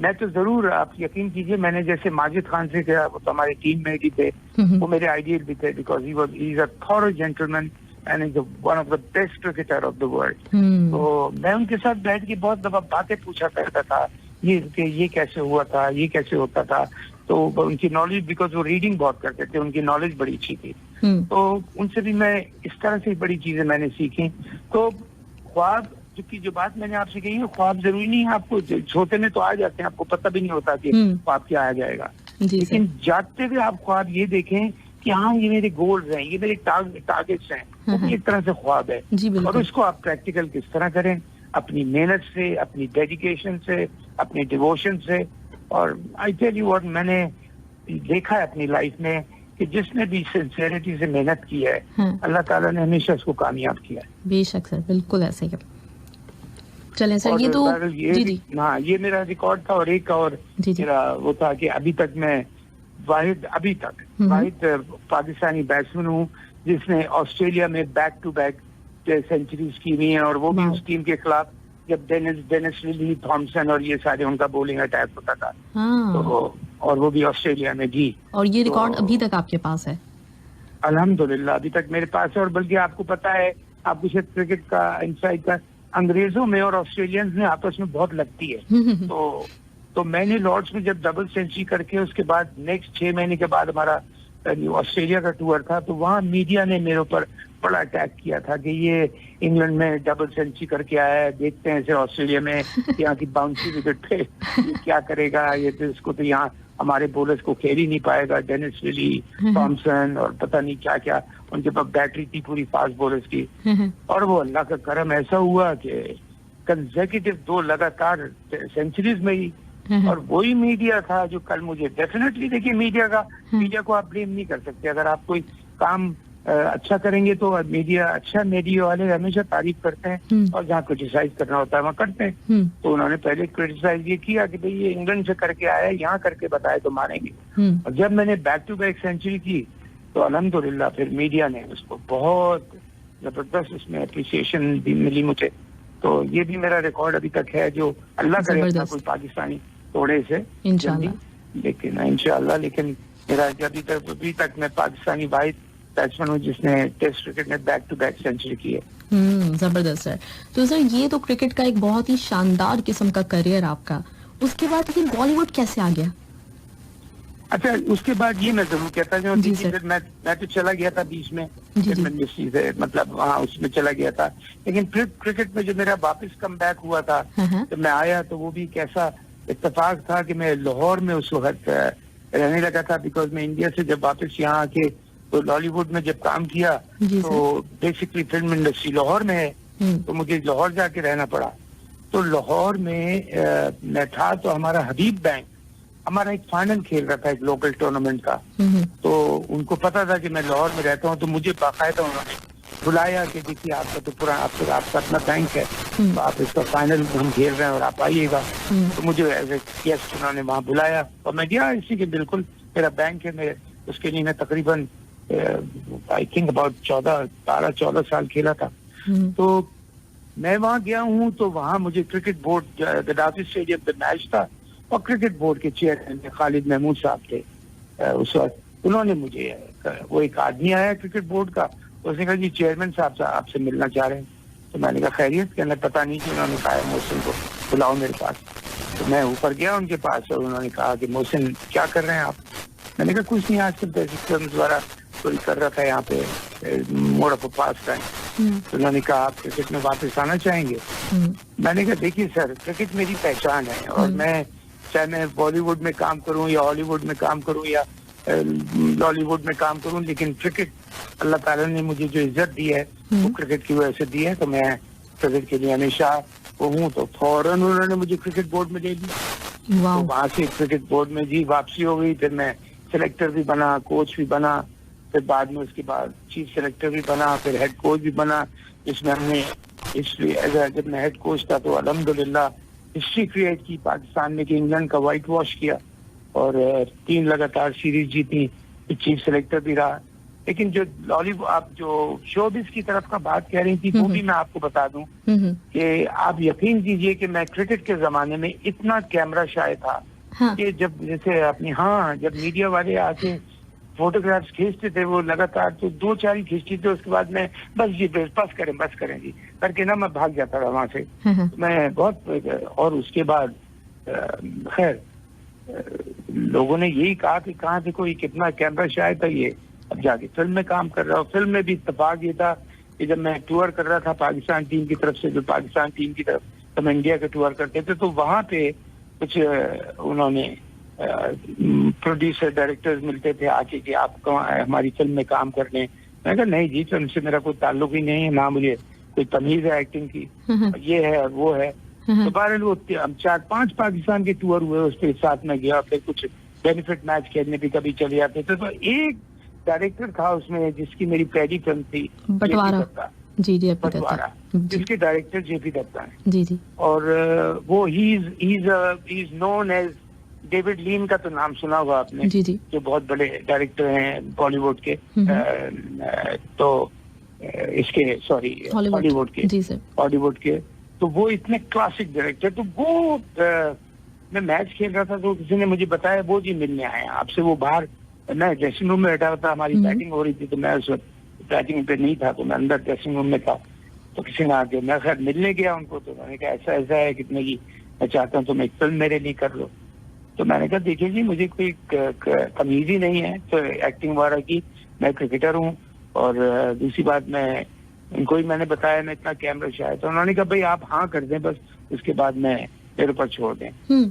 मैं तो जरूर, आप यकीन कीजिए, मैंने जैसे माजिद खान से किया, वो तो हमारे टीम में भी थे, वो मेरे आइडियल भी थे, because he is a thorough gentleman and is one of the best cricketer of the world. तो मैं उनके साथ बैठ के बहुत दफा बातें पूछा करता था, ये कैसे हुआ था, ये कैसे होता था। तो उनकी नॉलेज, बिकॉज वो रीडिंग बहुत करते थे, उनकी नॉलेज बड़ी अच्छी थी। तो उनसे भी मैं इस तरह से बड़ी चीजें मैंने सीखी। तो ख्वाब की जो बात मैंने आपसे कही है, ख्वाब जरूरी नहीं है आपको, छोटे में तो आ जाते हैं, आपको पता भी नहीं होता कि ख्वाब क्या आ जाएगा। लेकिन जागते हुए आप ख्वाब ये देखें कि हाँ ये मेरे गोल्स हैं, ये मेरे टारगेट्स हैं, वो एक तरह से ख्वाब है। और उसको आप प्रैक्टिकल किस तरह करें, अपनी मेहनत से, अपनी डेडिकेशन से, अपने डिवोशन से। और आई टेल यू व्हाट, मैंने देखा है अपनी लाइफ में कि जिसने भी सिंसियरिटी से मेहनत की है, अल्लाह ताला ने हमेशा उसको कामयाब किया है। बेशक सर, बिल्कुल ऐसे ही। चलें सर, ये तो जी हाँ, ये मेरा रिकॉर्ड था। और एक और मेरा वो था कि अभी तक मैं वाहिद पाकिस्तानी बैट्समैन हूँ जिसने ऑस्ट्रेलिया में बैक टू बैक सेंचुरीज की हुई है, और वो भी उस टीम के खिलाफ जब डेनिस लिली, थॉमसन और ये सारे उनका बॉलिंग अटैक होता था। तो और वो भी ऑस्ट्रेलिया में जी। और ये रिकॉर्ड अभी तक आपके पास है? अल्हम्दुलिल्लाह अभी तक मेरे पास है। और बल्कि आपको पता है, आपको शायद क्रिकेट का इंसाइट का, अंग्रेजों में और ऑस्ट्रेलियंस में आपस में बहुत लगती है। तो मैंने लॉर्ड्स में जब डबल सेंचुरी करके उसके बाद नेक्स्ट 6 महीने के बाद हमारा ऑस्ट्रेलिया का टूर था, तो वहाँ मीडिया ने मेरे ऊपर बड़ा अटैक किया था कि ये इंग्लैंड में डबल सेंचुरी करके आया है, देखते हैं इसे ऑस्ट्रेलिया में यहाँ की बाउंसी विकेट पे क्या करेगा, ये तो इसको तो यहाँ हमारे बॉलर्स को खेल ही नहीं पाएगा, डेनिस लिली, थॉमसन और पता नहीं क्या क्या, उनके पास बैटरी थी पूरी फास्ट बॉलर्स की। और वो अल्लाह का करम ऐसा हुआ कि कंसेक्यूटिव 2 लगातार सेंचुरीज में ही और वही मीडिया था जो कल मुझे डेफिनेटली, देखिए मीडिया को आप ब्लेम नहीं कर सकते। अगर आप कोई काम अच्छा करेंगे तो मीडिया वाले हमेशा तारीफ करते हैं और जहाँ क्रिटिसाइज करना होता है वहाँ करते हैं। तो उन्होंने पहले क्रिटिसाइज ये किया कि भाई ये इंग्लैंड से करके आया, यहाँ करके बताए तो मानेंगे। और जब मैंने बैक टू बैक सेंचुरी की तो अल्हम्दुलिल्लाह फिर मीडिया ने उसको बहुत जबरदस्त उसमें अप्रिसिएशन भी मिली मुझे। तो ये भी मेरा रिकॉर्ड अभी तक है, जो अल्लाह करे अपना कोई पाकिस्तानी तोड़े से इंशाल्लाह, लेकिन इंशाल्लाह। लेकिन मेरा अभी तक मैं पाकिस्तानी वाहिद बैट्समैन हूँ जिसने टेस्ट क्रिकेट में बैक टू बैक सेंचुरी की है। जबरदस्त है। तो सर ये तो क्रिकेट का एक बहुत ही शानदार किस्म का करियर आपका, उसके बाद फिर बॉलीवुड कैसे आ गया? अच्छा, उसके बाद ये मैं जरूर कहता हूँ, मैं तो चला गया था बीच में, मतलब वहाँ उसमें चला गया था। लेकिन फिर क्रिकेट में जो मेरा वापस कम बैक हुआ था, जब मैं आया तो वो भी कैसा इत्तेफाक था कि मैं लाहौर में उस वक्त रहने लगा था। बिकॉज मैं इंडिया से जब वापस यहाँ आके तो बॉलीवुड में जब काम किया तो बेसिकली फिल्म इंडस्ट्री लाहौर में है, तो मुझे लाहौर जाके रहना पड़ा। तो लाहौर में मैं था तो हमारा हबीब बैंक हमारा एक फाइनल खेल रहा था एक लोकल टूर्नामेंट का। तो उनको पता था कि मैं लाहौर में रहता हूँ, तो मुझे बाकायदा उन्होंने बुलाया कि देखिए आपका तो पूरा आपका अपना बैंक है, तो आप इसका फाइनल हम खेल रहे हैं और आप आइएगा। तो मुझे एज ए गेस्ट उन्होंने वहाँ बुलाया और मैं गया। इसी के बिल्कुल मेरा बैंक है, मैं उसके लिए मैं तकरीबन आई थिंक अबाउट 12-14 साल खेला था। तो मैं वहाँ गया हूँ तो वहाँ मुझे क्रिकेट बोर्ड गद्दाफी स्टेडियम पे मैच था और क्रिकेट बोर्ड के चेयरमैन खालिद महमूद साहब थे उस वक्त। उन्होंने मुझे वो एक आदमी आया क्रिकेट बोर्ड का, उसने कहा जी चेयरमैन साहब आपसे मिलना चाह रहे हैं। तो मैंने कहा खैरियत? कहना पता नहीं कि उन्होंने कहा मोहसिन को बुलाओ मेरे पास। तो मैं ऊपर गया उनके पास और उन्होंने कहा कि मोहसिन क्या कर रहे हैं आप? मैंने कहा कुछ नहीं, आजकल सिस्टम द्वारा कोई कर रहा था यहाँ पे मोड ऑफ पास का। तो उन्होंने कहा आप क्रिकेट में वापस आना चाहेंगे? मैंने कहा देखिए सर, क्रिकेट मेरी पहचान है और मैं चाहे मैं बॉलीवुड में काम करूं या हॉलीवुड में काम करूं या लॉलीवुड में काम करूं, लेकिन क्रिकेट अल्लाह ताला ने मुझे जो इज्जत दी है वो क्रिकेट की वजह से दी है। तो मैं क्रिकेट के लिए हमेशा वो हूँ। तो फौरन उन्होंने मुझे क्रिकेट बोर्ड में दे दी। तो वहाँ से क्रिकेट बोर्ड में जी वापसी हो गई। फिर मैं सिलेक्टर भी बना, कोच भी बना, फिर बाद में उसके बाद चीफ सिलेक्टर भी बना, फिर हेड कोच भी बना। जिसमें हमने इसलिए जब मैं हेड कोच था तो अल्हम्दुलिल्लाह हिस्ट्री क्रिएट की पाकिस्तान में कि इंग्लैंड का व्हाइट वॉश किया और 3 लगातार सीरीज जीती, चीफ सेलेक्टर भी रहा। लेकिन जो लॉलीवुड आप जो शोबिज की तरफ का बात कह रही थी वो भी मैं आपको बता दूं कि आप यकीन कीजिए कि मैं क्रिकेट के जमाने में इतना कैमरा शाय था कि जब जैसे अपनी जब मीडिया वाले आके फोटोग्राफ्स खींचते थे वो लगातार तो 2-4 ही खींचते थे। उसके बाद मैं बस करें जी करके ना मैं भाग जाता था वहां से। मैं बहुत और उसके बाद खैर लोगों ने यही कहा कि कहाँ देखो ये कितना कैमरा शायद था ये। अब जाके फिल्म में काम कर रहा हूँ। फिल्म में भी इत्तेफाक ये था कि जब मैं टूर कर रहा था पाकिस्तान टीम की तरफ से, जो पाकिस्तान टीम की तरफ तो मैं इंडिया के टूर करते थे, तो वहाँ पे कुछ उन्होंने प्रोड्यूसर डायरेक्टर्स मिलते थे आके कि आप हमारी फिल्म में काम कर लें। मैं कहा नहीं जी, फिल्म से मेरा कोई ताल्लुक ही नहीं है, ना मुझे कोई तमीज है एक्टिंग की, ये है और वो है। तो बहरहाल वो 4-5 पाकिस्तान के टूर हुए, उसके साथ में गया। फिर कुछ बेनिफिट मैच खेलने भी कभी चले जाते थे। तो एक डायरेक्टर था उसमें जिसकी मेरी पहली फिल्म थी बंटवारा, जिसके डायरेक्टर जेपी दत्ता है जी। और वो ही is known as David Lean का तो नाम सुना होगा आपने जी। जो बहुत बड़े डायरेक्टर हैं बॉलीवुड के, तो इसके सॉरी हॉलीवुड के। तो वो इतने क्लासिक डायरेक्टर। तो वो मैं मैच खेल रहा था तो किसी ने मुझे बताया वो जी मिलने आए आपसे। वो बाहर मैं ड्रेसिंग रूम में बैठा हुआ था, हमारी बैटिंग हो रही थी, तो मैं उस वक्त बैटिंग पे नहीं था, तो मैं अंदर ड्रेसिंग रूम में था। तो किसी ने आके मैं खैर मिलने गया उनको, तो मैंने कहा ऐसा है कितने की मैं चाहता हूँ तुम एक फिल्म मेरे लिए कर लो। तो मैंने कहा देखिए जी मुझे कोई तमीज ही नहीं है तो एक्टिंग वगैरह की, मैं क्रिकेटर हूँ। और दूसरी बात मैं उनको ही मैंने बताया मैं इतना कैमरा शायद। तो उन्होंने कहा भाई आप हाँ कर दें बस, उसके बाद मैं मेरे ऊपर छोड़ दें।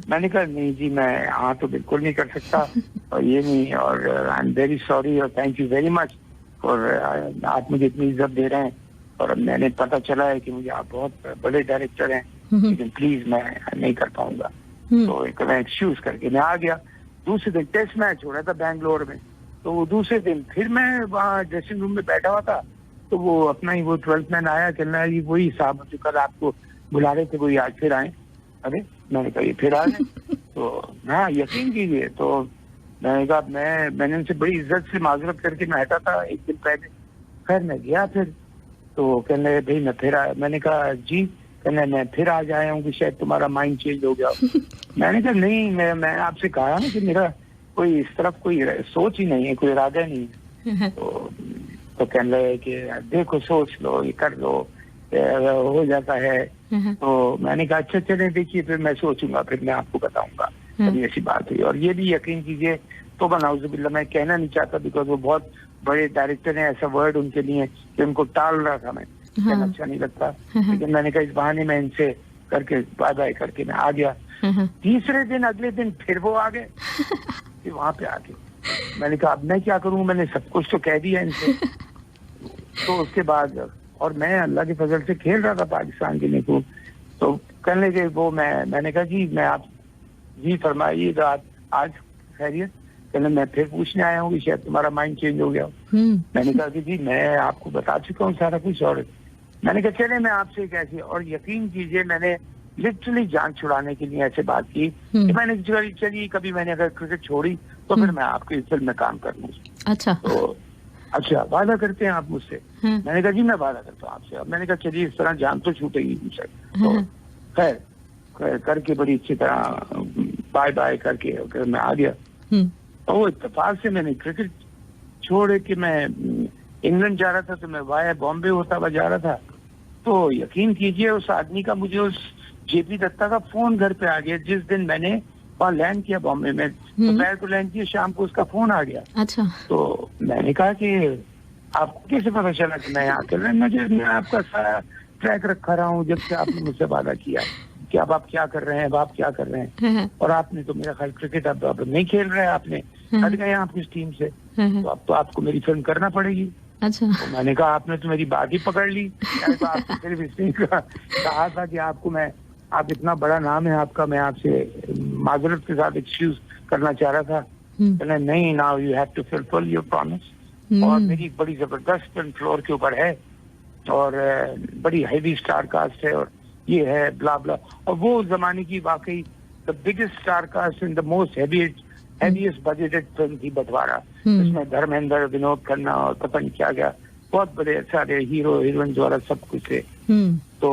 मैंने कहा नहीं जी मैं हाँ तो बिल्कुल नहीं कर सकता और ये नहीं, और आई एम वेरी सॉरी और थैंक यू वेरी मच और आप मुझे इतनी इज्जत दे रहे हैं और मैंने पता चला है कि मुझे आप बहुत बड़े डायरेक्टर हैं, लेकिन प्लीज मैं नहीं कर पाऊंगा। तो एक एक्सक्यूज करके मैं आ गया। दूसरे दिन टेस्ट मैच हो रहा था बैंगलोर में, तो वो दूसरे दिन फिर मैं वहाँ ड्रेसिंग रूम में बैठा हुआ था, तो वो अपना ही वो 12th मैन आया, कहना है वही साहब जो कल आपको बुला रहे थे वही आज फिर आए। अरे मैंने कहा ये फिर आ गए तो हाँ यकीन कीजिए। तो मैंने कहा मैंने उनसे बड़ी इज्जत से माजरत करके मैं हटा था एक दिन पहले। खैर मैं गया फिर, तो कहने भाई मैं फिर आया। मैंने कहा जी, कहने मैं फिर आज आया हूँ कि शायद तुम्हारा माइंड चेंज हो गया। मैंने कहा नहीं, मैं आपसे कहा ना कि मेरा कोई इस तरफ कोई सोच ही नहीं है, कोई इरादा नहीं है। तो कहने लगे कि देखो सोच लो, ये कर लो, हो जाता है। तो मैंने कहा अच्छा चले देखिए, फिर मैं सोचूंगा, फिर मैं आपको बताऊंगा। अभी ऐसी बात हुई। और ये भी यकीन कीजिए तो नाउजुबिल्लाह मैं कहना नहीं चाहता, बिकॉज वो बहुत बड़े डायरेक्टर हैं, ऐसा वर्ड उनके लिए कि उनको टाल रहा था मैं, कहना अच्छा नहीं लगता। लेकिन मैंने कहा इस बहाने में इनसे करके बाय बाय करके मैं आ गया। तीसरे दिन अगले दिन फिर वो आ गए फिर वहां पे आके। मैंने कहा अब मैं क्या करूं, मैंने सब कुछ तो कह दिया इनसे। तो उसके बाद और मैं अल्लाह के फजल से खेल रहा था पाकिस्तान के लिए खूब। तो कहने लगे वो मैंने कहा जी मैं आप जी फरमाइए आज खैरियत। कहने मैं फिर पूछने आया हूँ कि शायद तुम्हारा माइंड चेंज हो गया। मैंने कहा कि जी मैं आपको बता चुका हूँ सारा कुछ। और मैंने कहा चले मैं आपसे कैसे, और यकीन कीजिए मैंने लिटरली जान छुड़ाने के लिए ऐसे बात की कि मैंने चलिए कभी मैंने अगर क्रिकेट छोड़ी तो फिर मैं आपके इस फिल्म में काम कर लूँ। अच्छा तो अच्छा वादा करते हैं आप मुझसे? मैंने कहा जी मैं वादा करता हूँ आपसे। अब मैंने कहा चलिए इस तरह जान तो छूटेगी मुझसे। तो खैर करके बड़ी अच्छी तरह बाय बाय करके मैं आ गया। तो वो इत्तेफाक से मैंने क्रिकेट छोड़ के मैं इंग्लैंड जा रहा था, तो मैं वाया बॉम्बे होता हुआ जा रहा था। तो यकीन कीजिए उस आदमी का, मुझे उस जेपी दत्ता का फोन घर पे आ गया जिस दिन मैंने वहाँ लैंड किया बॉम्बे में। दोपहर को लैंड किया, शाम को उसका फोन आ गया। अच्छा। तो मैंने कहा कि आपको कैसे पता चला कि मैं यहाँ कर मैं आपका सारा ट्रैक रखा रहा हूँ जब से आपने मुझसे वादा किया कि अब आप क्या कर रहे हैं, अब आप क्या कर रहे हैं। और आपने तो मेरा ख्याल क्रिकेट अब नहीं खेल रहे हैं, आपने हट गए आप इस टीम से, तो अब तो आपको मेरी फिल्म करना पड़ेगी। अच्छा। तो मैंने कहा आपने तो मेरी बात ही पकड़ ली। तो आपको सिर्फ इसलिए कहा था कि आपको आप इतना बड़ा नाम है आपका, मैं आपसे माजरत के साथ एक्सक्यूज करना चाह रहा था। नहीं, now you have to fulfil your promise. और मेरी बड़ी जबरदस्त फिल्म फ्लोर के ऊपर है और बड़ी हैवी स्टार कास्ट है और ये है ब्ला ब्ला। और वो जमाने की वाकई the biggest star cast in the most heaviest budgeted film थी बंटवारा। इसमें धर्मेंद्र, विनोद खन्ना और पता नहीं क्या क्या बहुत बड़े सारे हीरो हीरोइन द्वारा सब कुछ थे। तो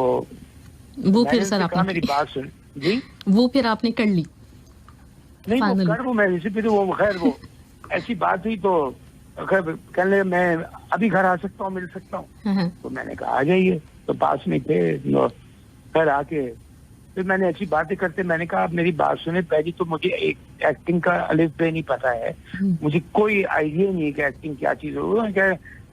वो फिर सर आपने मेरी बात सुन जी, वो फिर आपने कर ली? नहीं वो कर वो मैं रेसिपी तो वो खैर वो ऐसी बात हुई तो कहने मैं अभी घर आ सकता हूँ, मिल सकता हूँ। तो मैंने कहा आ जाइए। तो पास में थे, घर आके फिर मैंने ऐसी बातें करते मैंने कहा आप मेरी बात सुने, पहली तो मुझे एक एक्टिंग का अलिफ बे नहीं पता है, मुझे कोई आइडिया नहीं है कि एक्टिंग क्या चीज हो।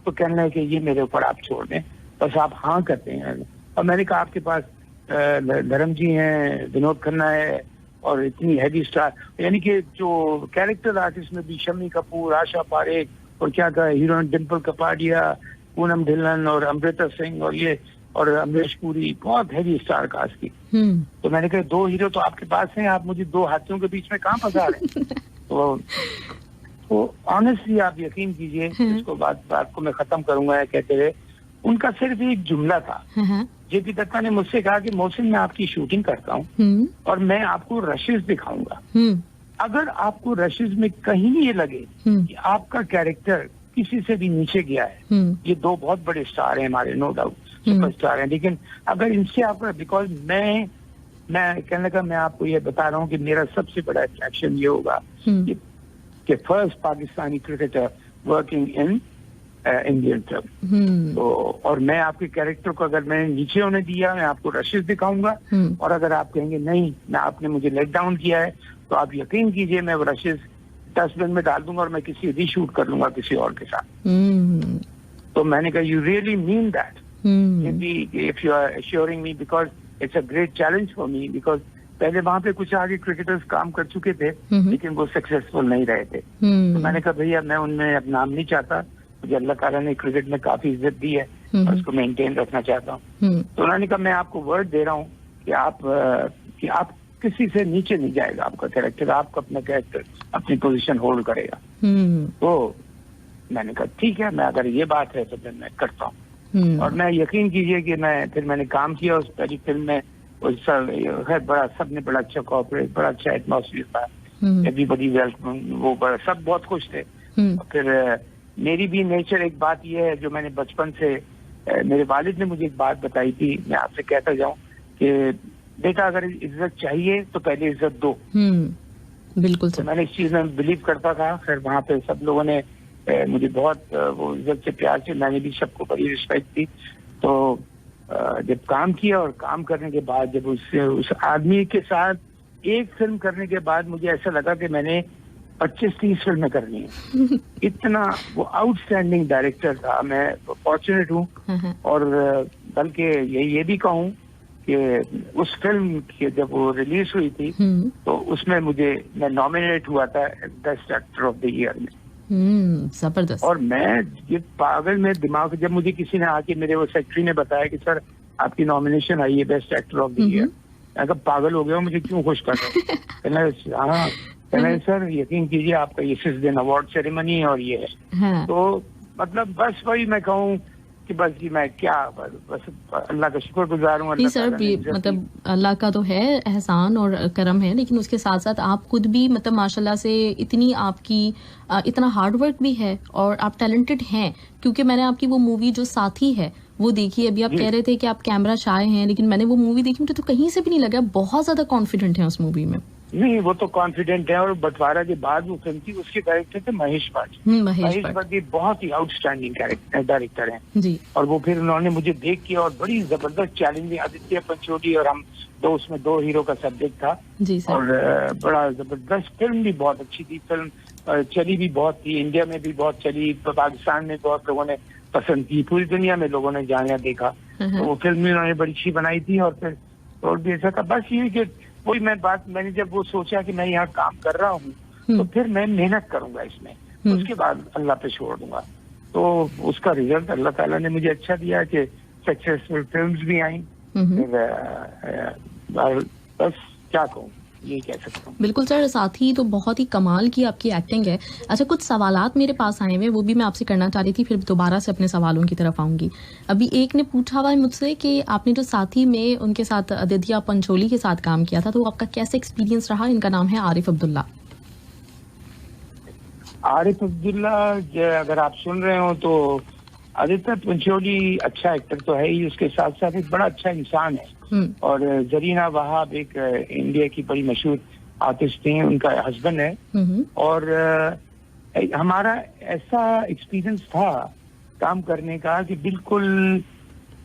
तो कहना है कि ये मेरे ऊपर आप छोड़ दें, बस आप हाँ करते हैं। और मैंने कहा आपके पास धर्म जी हैं, विनोद खन्ना है और इतनी हैवी स्टार, यानी कि जो कैरेक्टर आर्टिस्ट में भी शम्मी कपूर, आशा पारेख और क्या कहा हीरोइन डिम्पल कपाडिया, पूनम ढिल्लन और अमृता सिंह और ये और अमरीश पुरी, बहुत हैवी स्टार कास्ट की। तो मैंने कहा 2 हीरो तो आपके पास हैं, आप मुझे 2 हाथियों के बीच में कहाँ फंसा रहे हैं। तो ऑनेस्टली आप यकीन कीजिए, इसको बात को मैं खत्म करूंगा कहते हुए, उनका सिर्फ एक जुमला था। जेपी दत्ता ने मुझसे कहा कि मोहसिन मैं आपकी शूटिंग करता हूँ और मैं आपको रशेस दिखाऊंगा, अगर आपको रशेस में कहीं ये लगे कि आपका कैरेक्टर किसी से भी नीचे गया है, ये 2 बहुत बड़े स्टार हैं हमारे, नो डाउट सुपरस्टार हैं, लेकिन अगर इनसे आपका, बिकॉज मैं कहने लगा मैं आपको ये बता रहा हूँ कि मेरा सबसे बड़ा अट्रैक्शन ये होगा कि first Pakistani cricketer working in Indian film. तो और मैं आपके कैरेक्टर को अगर मैंने नीचे होने दिया, मैं आपको रशेस दिखाऊंगा, और अगर आप कहेंगे नहीं मैं आपने मुझे लेट डाउन किया है, तो आप यकीन कीजिए मैं वो रशेस डस्टबिन में डाल दूंगा और मैं किसी रीशूट कर लूंगा किसी और के साथ। तो मैंने कहा you really mean that if you are assuring me, because it's a great challenge for me, because पहले वहां पे कुछ आगे क्रिकेटर्स काम कर चुके थे लेकिन वो सक्सेसफुल नहीं रहे थे। तो मैंने कहा भैया मैं उनमें अब नाम नहीं चाहता, मुझे अल्लाह ताला ने क्रिकेट में काफी इज्जत दी है और उसको मेंटेन रखना चाहता हूँ। तो उन्होंने कहा मैं आपको वर्ड दे रहा हूँ कि आप किसी से नीचे नहीं जाएगा आपका कैरेक्टर, आपका अपना कैरेक्टर अपनी पोजीशन होल्ड करेगा। तो मैंने कहा ठीक है, मैं अगर ये बात है तो फिर मैं करता हूँ। और मैं यकीन कीजिए कि मैंने काम किया उस पहली फिल्म में। उस बड़ा सबने बड़ा अच्छा कोऑपरेट, बड़ा अच्छा एटमॉस्फेयर था, एवरीबॉडी वेलकम, वो बड़ा सब बहुत खुश थे। फिर मेरी भी नेचर एक बात ये है जो मैंने बचपन से, मेरे वालिद ने मुझे एक बात बताई थी, मैं आपसे कहता जाऊं कि बेटा अगर इज्जत चाहिए तो पहले इज्जत दो। बिल्कुल तो मैंने इस चीज में बिलीव करता था। फिर वहां पे सब लोगों ने मुझे बहुत वो इज्जत से प्यार से, मैंने भी सबको बड़ी रिस्पेक्ट दी। तो जब काम किया और काम करने के बाद जब उस आदमी के साथ एक फिल्म करने के बाद मुझे ऐसा लगा कि मैंने 25-30 फिल्में करनी है। इतना वो आउटस्टैंडिंग डायरेक्टर था। मैं फॉर्चुनेट हूँ। और बल्कि ये भी कहूँ कि उस फिल्म की जब वो रिलीज हुई थी तो उसमें मैं नॉमिनेट हुआ था best actor of the year में। जबरदस्त। और मैं ये पागल में दिमाग, जब मुझे किसी ने आके मेरे वो सेक्रेटरी ने बताया कि सर आपकी नॉमिनेशन आई है best actor of the year, मैं कहा पागल हो गया, मुझे क्यों खुश कर रहे हो? हाँ, सर यकीन कीजिए आपका ये 6 दिन अवार्ड सेरेमनी है और ये है। तो मतलब बस वही मैं कहूँ कि बस जी मैं क्या बस अल्लाह का शुक्रगुजार हूँ। नहीं सर, मतलब अल्लाह का तो है एहसान और करम है, लेकिन उसके साथ साथ आप खुद भी मतलब माशाल्लाह से इतनी आपकी इतना हार्ड वर्क भी है और आप टैलेंटेड हैं। क्योंकि मैंने आपकी वो मूवी जो साथी है वो देखी। अभी आप कह रहे थे कि आप कैमरा शाय हैं, लेकिन मैंने वो मूवी देखी, मुझे तो कहीं से भी नहीं लगा बहुत ज्यादा कॉन्फिडेंट है उस मूवी में। नहीं, वो तो कॉन्फिडेंट है। और बंटवारा के बाद वो फिल्म थी, उसके डायरेक्टर थे महेश भट्ट। महेश भट्ट भी बहुत ही आउटस्टैंडिंग डायरेक्टर हैं जी। और वो फिर उन्होंने मुझे देख किया और बड़ी जबरदस्त चैलेंजिंग, आदित्य पंचोली और हम दो, उसमें 2 हीरो का सब्जेक्ट था जी सर। और बड़ा जबरदस्त फिल्म भी बहुत अच्छी थी। फिल्म चली भी बहुत थी, इंडिया में भी बहुत चली, पाकिस्तान में बहुत लोगों ने पसंद की, पूरी दुनिया में लोगों ने जाना देखा। तो वो फिल्म भी उन्होंने बड़ी अच्छी बनाई थी। और फिर और भी ऐसा था। बस ये कि वही मैंने जब वो सोचा कि मैं यहाँ काम कर रहा हूँ तो फिर मैं मेहनत करूंगा इसमें, उसके बाद अल्लाह पे छोड़ दूंगा। तो उसका रिजल्ट अल्लाह ताला ने मुझे अच्छा दिया कि सक्सेसफुल फिल्म्स भी आई। बस क्या कहूँ, ये कह सकता हूँ। बिल्कुल सर, साथ ही तो बहुत ही कमाल की आपकी एक्टिंग है। अच्छा, कुछ सवालात मेरे पास आए हुए, वो भी मैं आपसे करना चाह रही थी, फिर दोबारा से अपने सवालों की तरफ आऊंगी। अभी एक ने पूछा हुआ है मुझसे कि आपने जो साथी में उनके साथ आदित्य पंचोली के साथ काम किया था, तो आपका कैसे एक्सपीरियंस रहा? इनका नाम है आरिफ अब्दुल्ला। आरिफ अब्दुल्ला, अगर आप सुन रहे हो तो आदित्य पंचोली अच्छा एक्टर तो है ही, उसके साथ साथ एक बड़ा अच्छा इंसान है। और जरीना वहाब एक इंडिया की बड़ी मशहूर आर्टिस्ट हैं, उनका हस्बैंड है। और हमारा ऐसा एक्सपीरियंस था काम करने का कि बिल्कुल,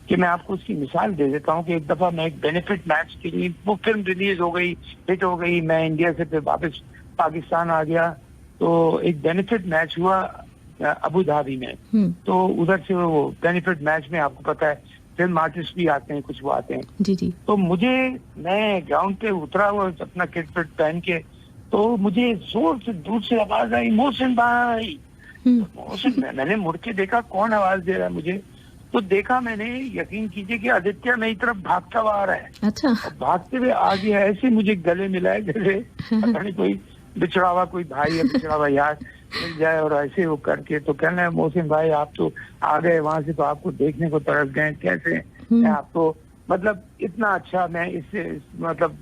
कि मैं आपको उसकी मिसाल दे देता हूँ कि एक दफा मैं एक बेनिफिट मैच के लिए, वो फिल्म रिलीज हो गई, हिट हो गई, मैं इंडिया से फिर वापस पाकिस्तान आ गया। तो एक बेनिफिट मैच हुआ अबू धाबी में। तो उधर से वो बेनिफिट मैच में आपको पता है फिल्म आर्टिस्ट भी आते हैं, कुछ वो आते हैं जी जी। तो मैं ग्राउंड पे उतरा हुआ अपना किट फिट पहन के, तो मुझे जोर से दूर से आवाज आई, मोहसिन भाई। मोहसिन, मैंने मुड़ के देखा कौन आवाज दे रहा है मुझे। तो देखा मैंने, यकीन कीजिए कि आदित्य मेरी तरफ भागता हुआ आ रहा है। अच्छा। भागते हुए आ गया, ऐसे मुझे गले मिलाए, जैसे पता नहीं कोई बिछड़ा हुआ कोई भाई या बिछड़ा हुआ यार मिल जाए। और ऐसे वो करके तो कहना है, मोहसिन भाई आप तो आ गए वहां से, तो आपको देखने को तरस गए, कैसे मैं आपको, मतलब इतना अच्छा, मैं इससे मतलब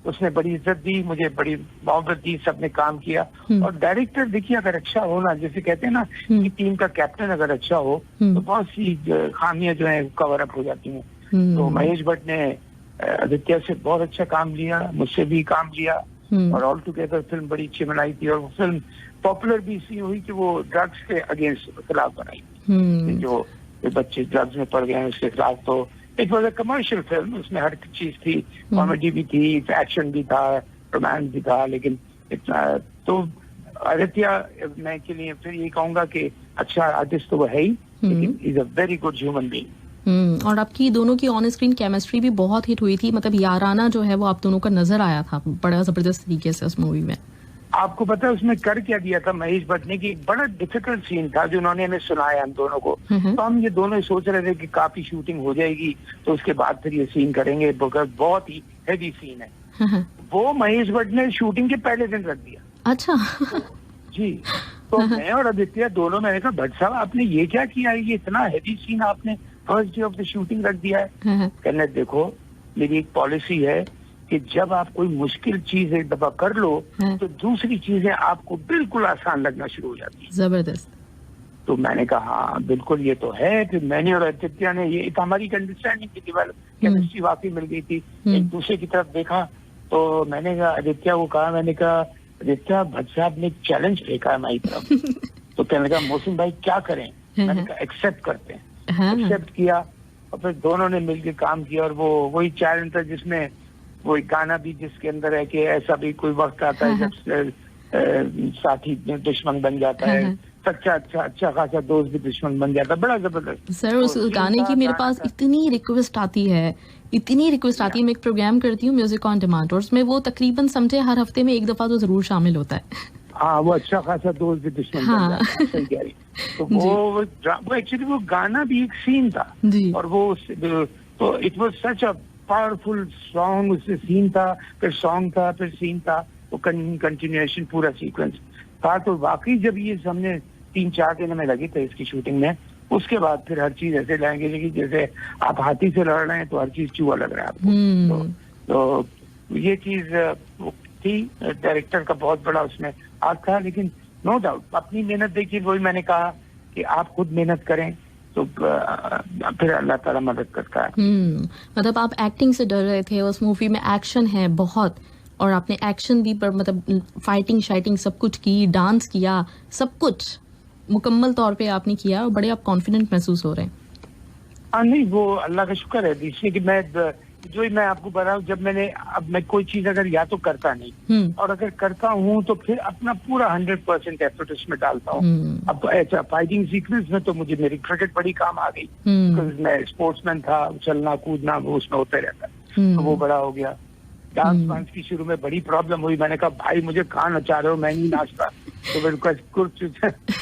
उसने बड़ी इज्जत दी, मुझे बड़ी मोहब्बत दी, सबने काम किया। और डायरेक्टर देखिए अगर अच्छा हो ना, जैसे कहते हैं ना कि टीम का कैप्टन अगर अच्छा हो तो बहुत सी खामियां जो है कवर अप हो जाती हैं। तो महेश भट्ट ने आदित्य से बहुत अच्छा काम लिया, मुझसे भी काम लिया, और ऑल टुगेदर फिल्म बड़ी अच्छी बनाई थी। और वो फिल्म पॉपुलर भी इसलिए हुई कि वो ड्रग्स के अगेंस्ट खिलाफ बनाई थी। जो बच्चे ड्रग्स में पड़ गए हैं उसके खिलाफ। तो it was a commercial film, उसमें हर चीज थी, कॉमेडी भी थी, एक्शन भी था, रोमांस भी था। लेकिन इतना तो आदित्य मैं के लिए फिर ये कहूंगा कि अच्छा आर्टिस्ट तो वो है ही, लेकिन is a very good human being. और आपकी दोनों की ऑन स्क्रीन केमिस्ट्री भी बहुत हिट हुई थी, मतलब याराना जो है वो आप दोनों का नजर आया था बड़ा जबरदस्त तरीके से उस मूवी में। आपको पता है उसमें कर क्या दिया था महेश भट्ट ने, कि बड़ा डिफिकल्ट सीन था जो उन्होंने हमें सुनाया हम दोनों को। तो हम ये दोनों सोच रहे थे कि काफी शूटिंग हो जाएगी तो उसके बाद फिर ये सीन करेंगे, बहुत ही हैवी सीन है। वो महेश भट्ट ने शूटिंग के पहले दिन रख दिया। अच्छा। जी। तो मैं और आदित्य दोनों, मैंने कहा भट्ट साहब आपने ये क्या किया है, ये इतना हैवी सीन आपने first day of the shooting रख दिया है। कहने देखो मेरी एक पॉलिसी है कि जब आप कोई मुश्किल चीज एक दफा कर लो तो दूसरी चीजें आपको बिल्कुल आसान लगना शुरू हो जाती है। जबरदस्त। तो मैंने कहा हाँ बिल्कुल ये तो है। फिर मैंने और आदित्य ने ये हमारी अंडरस्टैंडिंग की डेवलप, केमिस्ट्री वाकई मिल गई थी। एक दूसरे की तरफ देखा तो मैंने कहा आदित्य को कहा, मैंने कहा आदित्य भट्ट साहब ने चैलेंज फेंका है हमारी तरफ। तो कहने लगा मौसम भाई क्या करें। मैंने कहा एक्सेप्ट करते हैं। एक्सेप्ट किया और फिर दोनों ने मिलकर काम किया। और वो वही चैलेंज था जिसमें वो एक गाना भी जिसके अंदर है कि ऐसा भी कोई वक्त आता है जब साथी दुश्मन बन जाता है, सच्चा अच्छा खासा दोस्त भी दुश्मन बन जाता है। बड़ा जबरदस्त। सर उस गाने की मेरे पास इतनी रिक्वेस्ट आती है मैं एक प्रोग्राम करती हूँ म्यूजिक ऑन डिमांड और उसमें वो तकरीबन समझे हर हफ्ते में एक दफा तो जरूर शामिल होता है। हाँ वो अच्छा खासा दोस्त भी दुश्मन बन जाता है। सही कह रही। तो वो एक्चुअली वो गाना भी एक सीन था और वो तो it was such a powerful song. उससे सीन था, फिर सॉन्ग था, फिर सीन था, वो कंटिन्यूएशन पूरा सीक्वेंस था। तो वाकई जब ये हमने 3-4 दिन में लगे थे इसकी शूटिंग में, उसके बाद फिर हर चीज ऐसे लाएंगे कि जैसे आप हाथी से लड़ रहे हैं तो हर चीज चूहा लग रहा है आपको। तो ये चीज थी। डायरेक्टर का बहुत बड़ा उसमें हाथ था। लेकिन नो डाउट अपनी मेहनत देखिए, वही मैंने कहा कि आप खुद मेहनत करें तो फिर अल्लाह ताला मदद करता है। मतलब आप एक्टिंग से डर रहे थे, उस मूवी में एक्शन है बहुत और आपने एक्शन भी पर मतलब फाइटिंग शाइटिंग सब कुछ की, डांस किया, सब कुछ मुकम्मल तौर पे आपने किया और बड़े आप कॉन्फिडेंट महसूस हो रहे हैं। नहीं वो अल्लाह का शुक्र है इसलिए कि मैं आपको बता रहा हूँ, अब मैं कोई चीज अगर या तो करता नहीं और अगर करता हूँ तो फिर अपना पूरा 100% एफर्ट उसमें डालता हूँ। अब ऐसा फाइटिंग सीक्वेंस में तो मुझे मेरी क्रिकेट बड़ी काम आ गई क्योंकि मैं स्पोर्ट्समैन था, चलना कूदना वो उसमें होते रहता है। तो वो बड़ा हो गया। डांस वांस की शुरू में बड़ी प्रॉब्लम हुई। मैंने कहा भाई मुझे कहाँ नचा रहे हो, मैं नहीं नाचता। तो फिर कुछ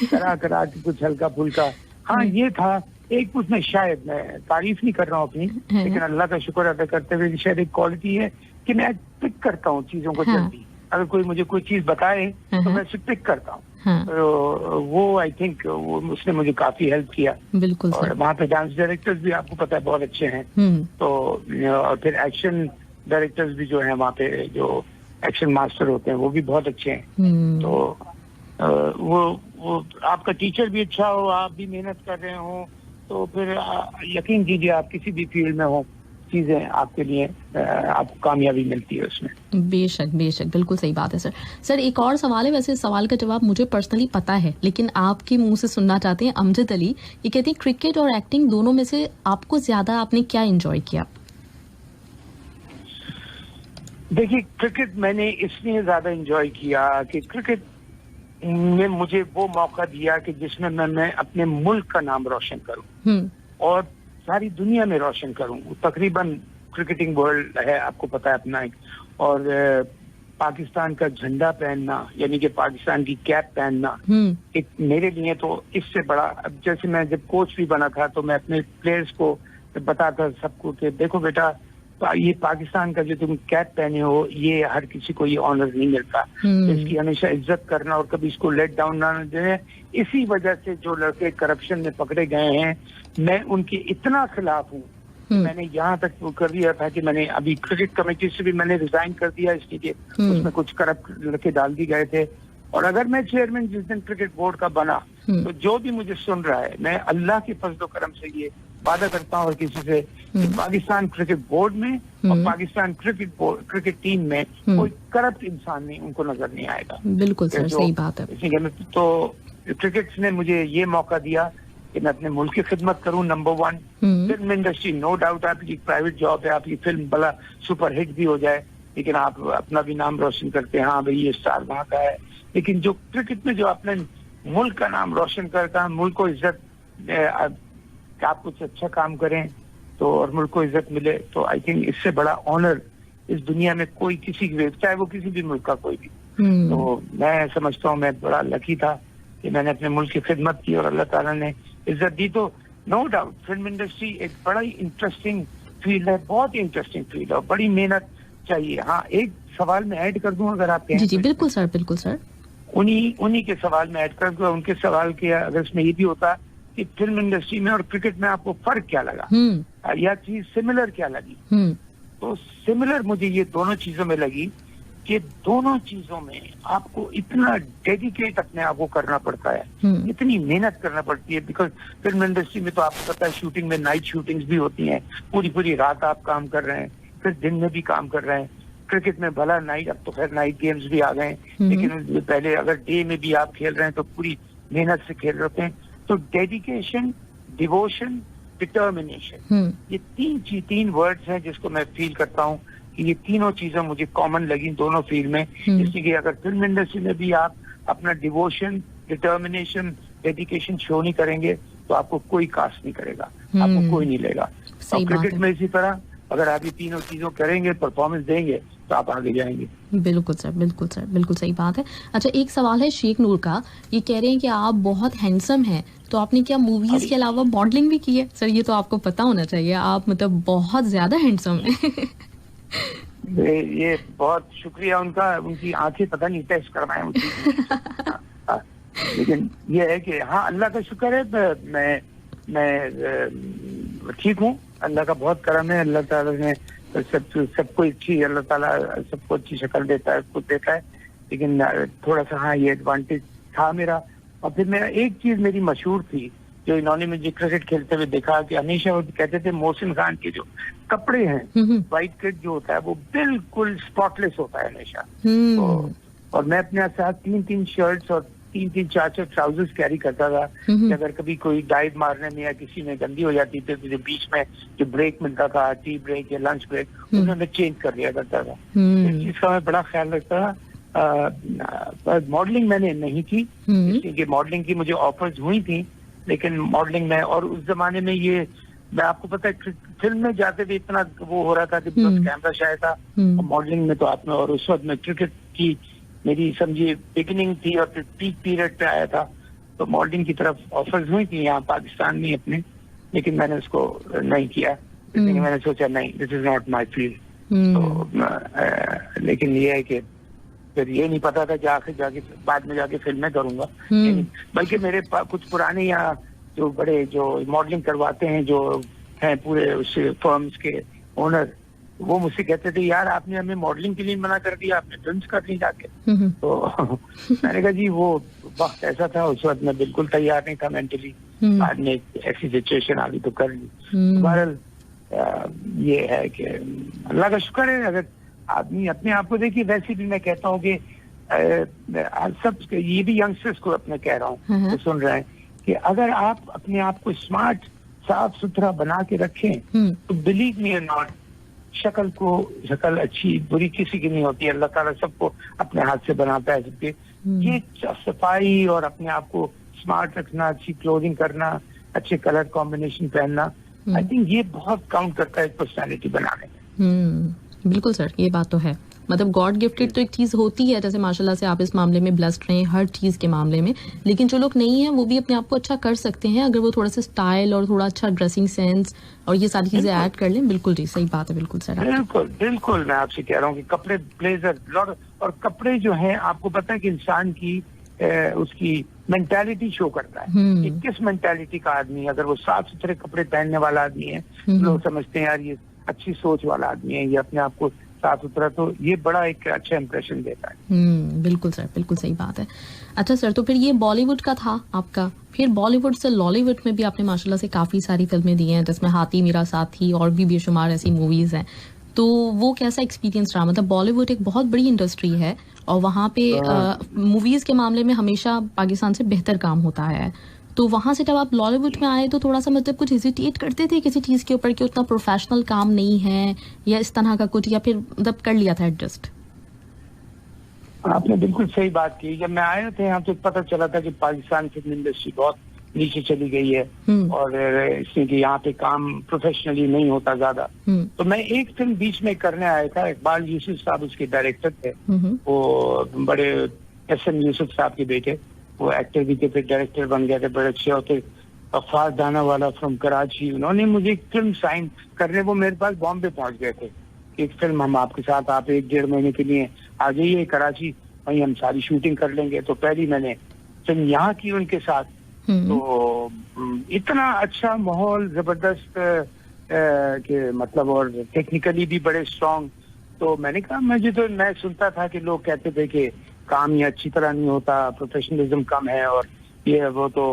करा के कुछ हल्का फुल्का। हाँ ये था एक, उसमें शायद मैं तारीफ नहीं कर रहा हूँ अपनी, लेकिन अल्लाह का शुक्र अदा करते हुए शायद एक क्वालिटी है कि मैं पिक करता हूँ चीजों को जल्दी। अगर कोई मुझे कोई चीज बताए तो मैं उसे पिक करता हूँ। तो वो आई थिंक उसने मुझे काफी हेल्प किया। बिल्कुल। और वहाँ पे डांस डायरेक्टर्स भी आपको पता है बहुत अच्छे हैं। तो और फिर एक्शन डायरेक्टर्स भी जो है वहाँ पे जो एक्शन मास्टर होते हैं वो भी बहुत अच्छे हैं। तो वो आपका टीचर भी अच्छा हो, आप भी मेहनत कर रहे हो तो फिर यकीन कीजिए आप किसी भी फील्ड में हो, चीजें आपके लिए आपको कामयाबी मिलती है उसमें। बेशक बिल्कुल सही बात है सर एक और सवाल है, वैसे सवाल का जवाब मुझे पर्सनली पता है लेकिन आपके मुंह से सुनना चाहते हैं। अमजद अली ये कहते हैं क्रिकेट और एक्टिंग दोनों में से आपको ज्यादा आपने क्या एंजॉय किया? देखिए क्रिकेट मैंने इसलिए ज्यादा एंजॉय किया कि क्रिकेट ने मुझे वो मौका दिया कि जिसमें मैं अपने मुल्क का नाम रोशन करूं और सारी दुनिया में रोशन करूं। तकरीबन क्रिकेटिंग वर्ल्ड है आपको पता है अपना एक, और पाकिस्तान का झंडा पहनना यानी कि पाकिस्तान की कैप पहनना एक मेरे लिए तो इससे बड़ा। अब जैसे मैं जब कोच भी बना था तो मैं अपने प्लेयर्स को बताता सबको कि देखो बेटा ये पाकिस्तान का जो तुम कैप पहने हो ये हर किसी को ये ऑनर नहीं मिलता। इसकी हमेशा इज्जत करना और कभी इसको लेट डाउन ना देना। इसी वजह से जो लड़के करप्शन में पकड़े गए हैं मैं उनके इतना खिलाफ हूँ। मैंने यहाँ तक कर दिया था कि मैंने अभी क्रिकेट कमेटी से भी मैंने रिजाइन कर दिया इसलिए उसमें कुछ करप्ट लड़के डाल दिए गए थे। और अगर मैं चेयरमैन जिस दिन क्रिकेट बोर्ड का बना तो जो भी मुझे सुन रहा है मैं अल्लाह के फजलो करम से ये वादा करता हूँ और किसी से कि पाकिस्तान क्रिकेट बोर्ड में और पाकिस्तान क्रिकेट टीम में कोई करप्ट इंसान नहीं उनको नजर नहीं आएगा। बिल्कुल सर सही बात है। तो क्रिकेट ने मुझे ये मौका दिया कि मैं अपने मुल्क की खिदमत करूं। Number 1 film industry no doubt आपकी प्राइवेट जॉब है, आपकी फिल्म बड़ा सुपर हिट भी हो जाए लेकिन आप अपना भी नाम रोशन करते हैं, हाँ भाई ये स्टार वहाँ का है। लेकिन जो क्रिकेट में जो अपने मुल्क का नाम रोशन करता है, मुल्क को इज्जत, आप कुछ अच्छा काम करें तो और मुल्क को इज्जत मिले तो आई थिंक इससे बड़ा ऑनर इस दुनिया में कोई किसी की, चाहे वो किसी भी मुल्क का कोई भी। तो मैं समझता हूँ मैं बड़ा लकी था कि मैंने अपने मुल्क की खिदमत की और अल्लाह ताला ने इज्जत दी। तो नो डाउट फिल्म इंडस्ट्री एक बड़ा ही इंटरेस्टिंग फील्ड है, बहुत ही इंटरेस्टिंग फील्ड है और बड़ी मेहनत चाहिए। हाँ, एक सवाल में ऐड कर दूं अगर आप कहें। जी जी बिल्कुल सर, बिल्कुल सर। उन्हीं के सवाल में ऐड कर दूं। उनके सवाल के अगर इसमें ये भी होता कि फिल्म इंडस्ट्री में और क्रिकेट में आपको फर्क क्या लगा, या चीज सिमिलर क्या लगी, तो सिमिलर मुझे ये दोनों चीजों में लगी कि दोनों चीजों में आपको इतना डेडिकेट अपने आप को करना पड़ता है, इतनी मेहनत करना पड़ती है। बिकॉज फिल्म इंडस्ट्री में तो आपको पता है शूटिंग में नाइट शूटिंग्स भी होती हैं, पूरी पूरी रात आप काम कर रहे हैं, फिर दिन में भी काम कर रहे हैं। क्रिकेट में भला नाइट, अब तो खैर नाइट गेम्स भी आ गए, लेकिन पहले अगर डे में भी आप खेल रहे हैं तो पूरी मेहनत से खेल रहे होते हैं। तो डेडिकेशन, डिवोशन, डिटर्मिनेशन, ये तीन वर्ड्स हैं जिसको मैं फील करता हूँ कि ये तीनों चीजें मुझे कॉमन लगी दोनों फील्ड में। इसलिए कि अगर फिल्म इंडस्ट्री में भी आप अपना डिवोशन, डिटर्मिनेशन, डेडिकेशन शो नहीं करेंगे तो आपको कोई कास्ट नहीं करेगा, आपको कोई नहीं लेगा। और क्रिकेट में इसी तरह अगर आप ये तीनों चीजों करेंगे, परफॉर्मेंस देंगे, तो आप आगे जाएंगे। बिल्कुल सर, बिल्कुल सर, बिल्कुल सही बात है। अच्छा, एक सवाल है शेख नूर का, ये कह रहे हैं कि आप बहुत हैंडसम हैं, तो आपने क्या मूवीज के अलावा मॉडलिंग भी की है? सर ये तो आपको पता होना चाहिए, आप मतलब बहुत ज्यादा हैंडसम हैं। ये बहुत शुक्रिया उनका, उनकी आंखें पता नहीं टेस्ट करवाएं उनकी। लेकिन ये है कि हाँ, अल्लाह का शुक्र है, मैं ठीक हूँ, अल्लाह का बहुत करम है। अल्लाह ताला ने सबको अच्छी, अल्लाह ताला सबको अच्छी शक्ल देता है, खुद देता है। लेकिन थोड़ा सा हाँ ये एडवांटेज था मेरा। और फिर मेरा एक चीज मेरी मशहूर थी जो इन्होंने मुझे क्रिकेट खेलते हुए देखा कि हमेशा वो कहते थे मोहसिन खान के जो कपड़े हैं, व्हाइट किट जो होता है वो बिल्कुल स्पॉटलेस होता है हमेशा। तो और मैं अपने साथ 3-3 शर्ट्स और 3-3 4-4 ट्राउजर्स कैरी करता था कि अगर कभी कोई डाइव मारने में या किसी में गंदी हो जाती थी तो बीच में जो ब्रेक मिलता था, टी ब्रेक या लंच ब्रेक, उसमें मैं चेंज कर लिया करता था। इस चीज का मैं बड़ा ख्याल रखता था। मॉडलिंग मैंने नहीं की, इसलिए कि मॉडलिंग की मुझे ऑफर्स हुई थी, लेकिन मॉडलिंग में, और उस जमाने में ये मैं आपको पता है फिल्म में जाते भी इतना वो हो रहा था कि बस कैमरा शायद था, और मॉडलिंग में तो आपने, और उस वक्त में क्रिकेट की मेरी समझिए बिगिनिंग थी और फिर पीक पीरियड पे आया था, तो मॉडलिंग की तरफ ऑफर्स हुई थी यहाँ पाकिस्तान में अपने, लेकिन मैंने उसको नहीं किया। मैंने सोचा नहीं, this is not my field. तो लेकिन ये है कि फिर ये नहीं पता था कि आखिर जाके बाद में जाके फिल्में करूंगा, बल्कि मेरे कुछ पुराने यहाँ जो बड़े जो मॉडलिंग करवाते हैं, जो हैं पूरे उस फर्म्स के ओनर, वो मुझसे कहते थे यार आपने हमें मॉडलिंग के लिए मना कर दिया, आपने फिल्म्स कर ली जाके। तो मैंने कहा जी वो वक्त ऐसा था, उस वक्त मैं बिल्कुल तैयार नहीं था मेंटली, बाद में ऐसी सिचुएशन आ गई तो कर ली। बहरहाल ये है कि अल्लाह का शुक्र है। अगर आदमी अपने आप को देखिए, वैसे भी मैं कहता हूँ कि सब ये भी यंगस्टर्स को अपने कह रहा हूँ, तो सुन रहे हैं कि अगर आप अपने आप को स्मार्ट, साफ सुथरा बना के रखें तो बिलीव मी और नॉट, शक्ल अच्छी बुरी किसी की नहीं होती। अल्लाह ताला सबको अपने हाथ से बनाता है सबके। ये सफाई और अपने आप को स्मार्ट रखना, अच्छी क्लोथिंग करना, अच्छे कलर कॉम्बिनेशन पहनना, आई थिंक ये बहुत काउंट करता है पर्सनालिटी बनाने में। बिल्कुल सर, ये बात तो है। मतलब गॉड गिफ्टेड तो एक चीज होती है, जैसे माशाल्लाह से आप इस मामले में ब्लेस्ड रहे हैं हर चीज के मामले में, लेकिन जो लोग नहीं है वो भी अपने आप को अच्छा कर सकते हैं अगर वो थोड़ा सा स्टाइल और थोड़ा अच्छा ड्रेसिंग सेंस और ये सारी चीजें ऐड कर लें। बिल्कुल जी, सही बात है, बिल्कुल सर, बिल्कुल मैं आपसे कह रहा हूँ कि कपड़े, ब्लेजर और कपड़े जो है, आपको पता है कि इंसान की उसकी मेंटालिटी शो करता है कि किस मेंटालिटी का आदमी है। अगर वो साफ सुथरे कपड़े पहनने वाला आदमी है, लोग समझते हैं यार ये अच्छी सोच वाला आदमी है, ये अपने आप को साफ सुथरा, तो ये बड़ा एक अच्छा इंप्रेशन देता है। बिल्कुल सर, बिल्कुल सही बात है। अच्छा सर, तो फिर ये बॉलीवुड का था आपका, फिर बॉलीवुड से लॉलीवुड में भी आपने माशाल्लाह से काफी सारी फिल्में दी हैं, जिसमें हाथी मेरा साथी और भी बेशुमार ऐसी मूवीज हैं, तो वो कैसा एक्सपीरियंस रहा? मतलब बॉलीवुड एक बहुत बड़ी इंडस्ट्री है और वहाँ पे मूवीज के मामले में हमेशा पाकिस्तान से बेहतर काम होता है, तो वहां से जब आप लॉलीवुड में आए तो थोड़ा सा मतलब कुछ हेजिटेट करते थे किसी चीज के ऊपर कि उतना प्रोफेशनल काम नहीं है या इस तरह का कुछ, या फिर मतलब कर लिया था एडजस्ट? आपने बिल्कुल सही बात की। जब मैं आए थे यहाँ तो पता चला था कि पाकिस्तान फिल्म इंडस्ट्री बहुत नीचे चली गई है और इसलिए कि यहाँ पे काम प्रोफेशनली नहीं होता ज्यादा। तो मैं एक फिल्म बीच में करने आया था, इकबाल यूसुफ साहब उसके डायरेक्टर थे, वो बड़े एस.एम. यूसुफ साहब के बेटे, वो एक्टर भी थे, फिर डायरेक्टर बन गए थे, बड़े अच्छे होते। अफाज दाना वाला फ्रॉम कराची, उन्होंने मुझे एक फिल्म साइन करने, वो मेरे पास बॉम्बे पहुंच गए थे एक फिल्म हम आपके साथ, आप 1-1.5 महीने के लिए आ जाइए कराची, वहीं हम सारी शूटिंग कर लेंगे। तो पहली मैंने फिल्म यहाँ की उनके साथ, तो इतना अच्छा माहौल, जबरदस्त कि मतलब, और टेक्निकली भी बड़े स्ट्रांग। तो मैंने कहा, मैं सुनता था कि लोग कहते थे कि काम ये अच्छी तरह नहीं होता, प्रोफेशनलिज्म कम है और ये वो। तो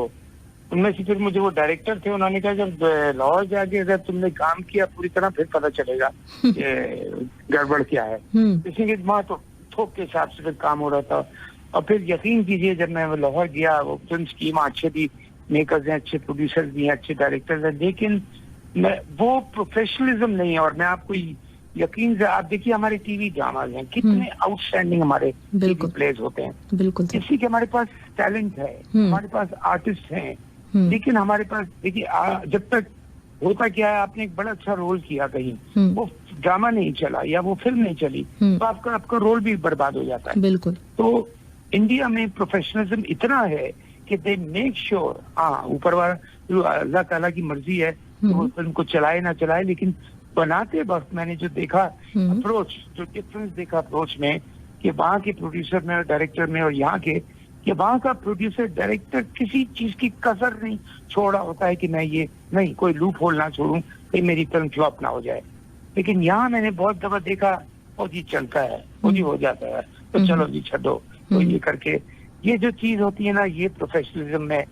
उनमें से फिर मुझे वो डायरेक्टर थे, उन्होंने कहा जब लाहौर जाके अगर तुमने काम किया पूरी तरह फिर पता चलेगा गड़बड़ क्या है। इसलिए वहाँ तो थोक के हिसाब से फिर काम हो रहा था। और फिर यकीन कीजिए, जब मैं लाहौर गया, वो फिल्म स्कीम अच्छे भी मेकर्स हैं, अच्छे प्रोड्यूसर्स भी हैं, अच्छे डायरेक्टर्स हैं, लेकिन वो प्रोफेशनलिज्म नहीं है। और मैं आपको यकीन से, आप देखिए हमारे टीवी ड्रामाज हैं, कितने आउटस्टैंडिंग हमारे टीवी प्लेज होते हैं। बिल्कुल, इसी के हमारे पास टैलेंट है, हमारे पास आर्टिस्ट हैं, लेकिन हमारे पास देखिए जब तक होता क्या है, आपने एक बड़ा अच्छा रोल किया कहीं, वो ड्रामा नहीं चला या वो फिल्म नहीं चली, तो आपका रोल भी बर्बाद हो जाता है। बिल्कुल। तो इंडिया में प्रोफेशनलिज्म इतना है कि दे मेक श्योर, हाँ ऊपर वाला अल्लाह ताला की मर्जी है कि वो फिल्म को चलाए ना चलाए, लेकिन बनाते वक्त मैंने जो देखा अप्रोच, जो डिफरेंस देखा अप्रोच में, कि वहाँ के प्रोड्यूसर में और डायरेक्टर में और यहाँ के, कि वहाँ का प्रोड्यूसर डायरेक्टर किसी चीज की कसर नहीं छोड़ा होता है कि मैं ये नहीं, कोई लूप होल ना छोड़ूं कि मेरी फिल्म फ्लॉप ना हो जाए। लेकिन यहाँ मैंने बहुत दफा देखा, वो जी चलता है, वो जी हो जाता है, तो चलो जी छोड़ो, तो ये करके ये जो चीज होती है ना, ये प्रोफेशनलिज्म में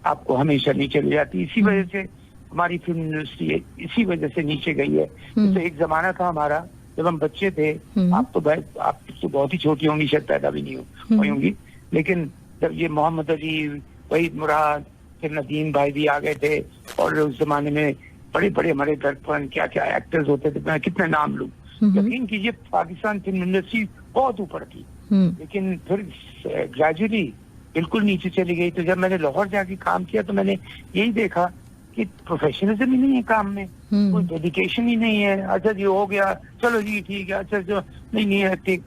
आपको हमेशा नीचे ले जाती है। इसी वजह से हमारी फिल्म इंडस्ट्री इसी वजह से नीचे गई है। तो एक जमाना था हमारा, जब हम बच्चे थे, आप तो बहुत ही छोटी होंगी, शायद पैदा भी नहीं हुई होंगी, लेकिन जब ये मोहम्मद अली, वहीद मुराद, फिर नदीम भाई भी आ गए थे, और उस जमाने में बड़े बड़े हमारे दर्पण क्या क्या एक्टर्स होते थे, मैं कितने नाम लूं। यकीन कीजिए पाकिस्तान फिल्म इंडस्ट्री बहुत ऊपर थी, लेकिन फिर ग्रेजुअली बिल्कुल नीचे चली गई। तो जब मैंने लाहौर जाके काम किया तो मैंने यही देखा कि प्रोफेशनलिज्म ही नहीं है काम में, कोई डेडिकेशन ही नहीं है। अच्छा जी हो गया, चलो जी ठीक है, अच्छा जो नहीं है ठीक।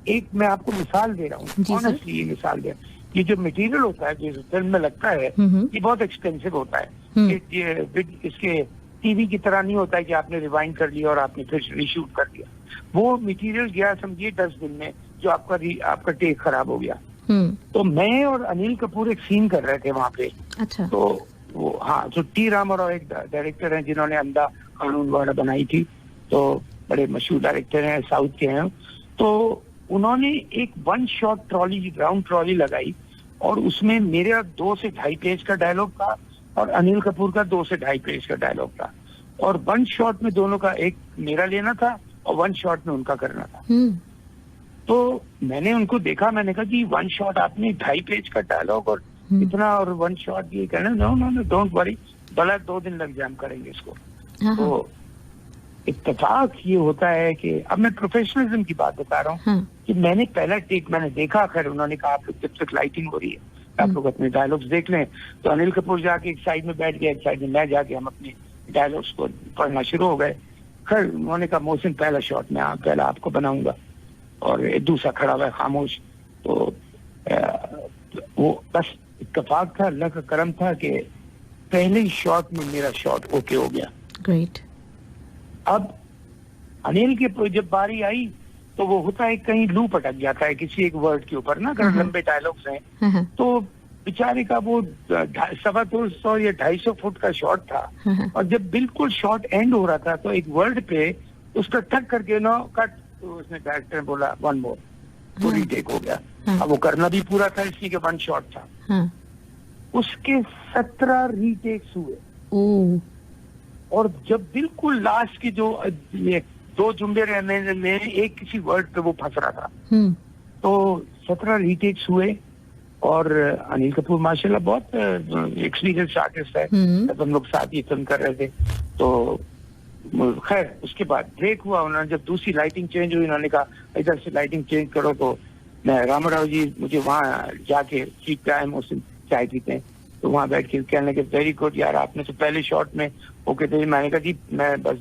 एक मैं आपको मिसाल दे रहा हूँ, ऑनेस्टली ये मिसाल दे, ये जो मटेरियल होता है जो फिल्म में लगता है, ये बहुत एक्सपेंसिव होता है। इसके टीवी की तरह नहीं होता है कि आपने रिवाइंड कर लिया और आपने फिर रीशूट कर दिया। वो मटेरियल गया समझिए 10 दिन में, जो आपका टेक खराब हो गया। तो मैं और अनिल कपूर एक सीन कर रहे थे वहाँ पे। अच्छा। तो वो हाँ, जो टी रामाराव एक डायरेक्टर हैं जिन्होंने अंधा कानून वगैरह बनाई थी, तो बड़े मशहूर डायरेक्टर हैं, साउथ के हैं। तो उन्होंने एक 1 शॉट ट्रॉली, राउंड ट्रॉली लगाई, और उसमें मेरा 2 से 2.5 पेज का डायलॉग था और अनिल कपूर का 2 से 2.5 पेज का डायलॉग था। और 1 शॉट में दोनों का, एक मेरा लेना था और 1 शॉट में उनका करना था। तो मैंने उनको देखा, मैंने कहा कि 1 शॉट आपने 2.5 पेज का डायलॉग और इतना, और 1 शॉट ये कहना, नो डोंट वरी, भला 2 दिन लग जाए, हम करेंगे इसको। तो इत्तेफाक ये होता है कि अब मैं प्रोफेशनलिज्म की बात बता रहा हूँ कि मैंने पहला टेक मैंने देखा, खैर उन्होंने कहा आप लोग जब तक लाइटिंग हो रही है आप लोग अपने डायलॉग्स देख लें। तो अनिल कपूर जाके एक साइड में बैठ गया, एक साइड में मैं जाके, हम अपने डायलॉग्स को पढ़ना शुरू हो गए। खैर उन्होंने कहा मोहसिन पहला शॉट में पहला आपको बनाऊंगा, और दूसरा खड़ा हुआ खामोश। तो वो बस इत्तेफाक था, अल्लाह का करम था कि पहले ही शॉट में मेरा शॉट ओके हो गया। ग्रेट। अब अनिल के जब बारी आई तो वो होता है कहीं लूप अटक जाता है किसी एक वर्ड के ऊपर ना, अगर लंबे डायलॉग्स हैं तो बेचारे का वो 250 या 250 फुट का शॉट था, और जब बिल्कुल शॉट एंड हो रहा था तो एक वर्ड पे उसका टक करके नो कट, तो उसने डायरेक्टर ने बोला 1 मोर, तो रीटेक हो गया। अब वो करना भी पूरा था इसलिए कि 1 शॉट था। उसके 17 रीटेक्स हुए, और जब बिल्कुल लास्ट की जो ये 2 जुम्बे रहने में एक किसी वर्ड पे वो फंस रहा था, तो 17 रीटेक्स हुए। और अनिल कपूर माशाल्लाह बहुत एक्सपीरियंस आर्टिस्ट है, जब हम लोग साथ ही फिल्म कर रहे थे। तो खैर उसके बाद ब्रेक हुआ, उन्होंने जब दूसरी लाइटिंग चेंज हुई, उन्होंने कहा इधर से लाइटिंग चेंज करो। तो मैं रामाराव जी मुझे वहाँ जाके सीट पे आए, मोहसिन चाय पीते हैं, तो वहाँ बैठ के कहने लगे वेरी गुड यार, आपने तो पहले शॉट में ओके थे। मैंने कहा जी मैं बस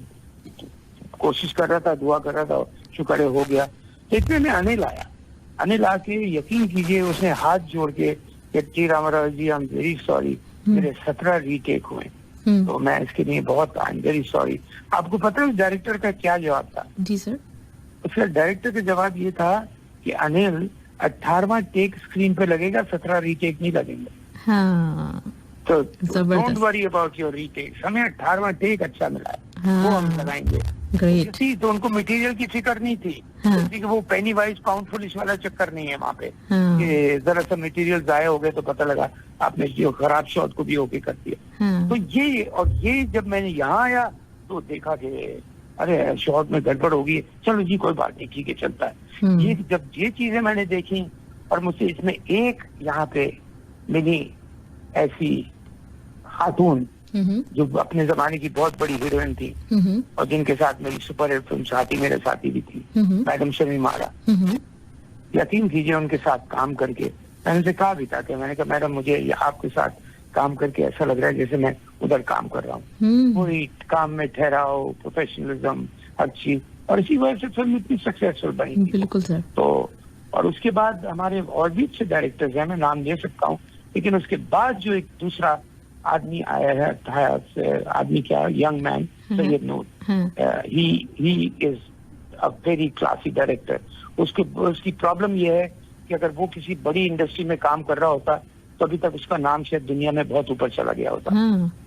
कोशिश कर रहा था, दुआ कर रहा था, शुक्र है हो गया। तो इतने में अनिल आया, अनिल आके यकीन कीजिए उसने हाथ जोड़ के T Ramarao ji I am very sorry, मेरे 17 रीटेक हुए। तो मैं इसके लिए बहुत आई एम वेरी सॉरी। आपको पता है डायरेक्टर का क्या जवाब था? जी सर। उसका डायरेक्टर का जवाब ये था कि अनिल 18वां टेक स्क्रीन पे लगेगा, 17 रीटेक नहीं लगेंगे। हाँ, तो जबरदस्त। Don't worry about your retakes, हमें 18वां टेक अच्छा मिला है, हाँ, वो हम लगाएंगे। ग्रेट। तो उनको मटेरियल की फिक्र नहीं थी, हाँ, क्योंकि वो पेनी वाइज पाउंड फुलिश वाला चक्कर नहीं है वहाँ पे हाँ, कि जरा सा मटेरियल जाया हो गया तो पता लगा आपने जो खराब शॉट को भी ओके कर दिया। हाँ, तो ये जब मैंने यहाँ आया तो देखा कि अरे शॉट में गड़बड़ होगी, चलो जी कोई बात नहीं, ठीक है चलता है। ये जब ये चीजें मैंने देखी और मुझसे इसमें एक यहाँ पे मिली ऐसी खातून जो अपने जमाने की बहुत बड़ी हीरोइन थी और जिनके साथ मेरी सुपर हिट फिल्म साथी मेरे साथी भी थी, मैडम शमीम आरा। यकीन कीजिए उनके साथ काम करके मैंने उनसे कहा भी था कि मैंने कहा मैडम मुझे आपके साथ काम करके ऐसा लग रहा है जैसे मैं उधर काम कर रहा हूँ, पूरी काम में ठहराओ, प्रोफेशनलिज्म, हर चीज, और इसी वजह से फिल्म इतनी सक्सेसफुल बनी। बिल्कुल सर। तो और उसके बाद हमारे और भी अच्छे डायरेक्टर्स हैं, मैं नाम दे सकता हूँ, लेकिन उसके बाद जो एक दूसरा आदमी आया है, आदमी क्या, young man, Syed Noor, he is a very classy director. उसकी प्रॉब्लम ये है कि अगर वो किसी बड़ी इंडस्ट्री में काम कर रहा होता तो अभी तक उसका नाम शायद दुनिया में बहुत ऊपर चला गया होता,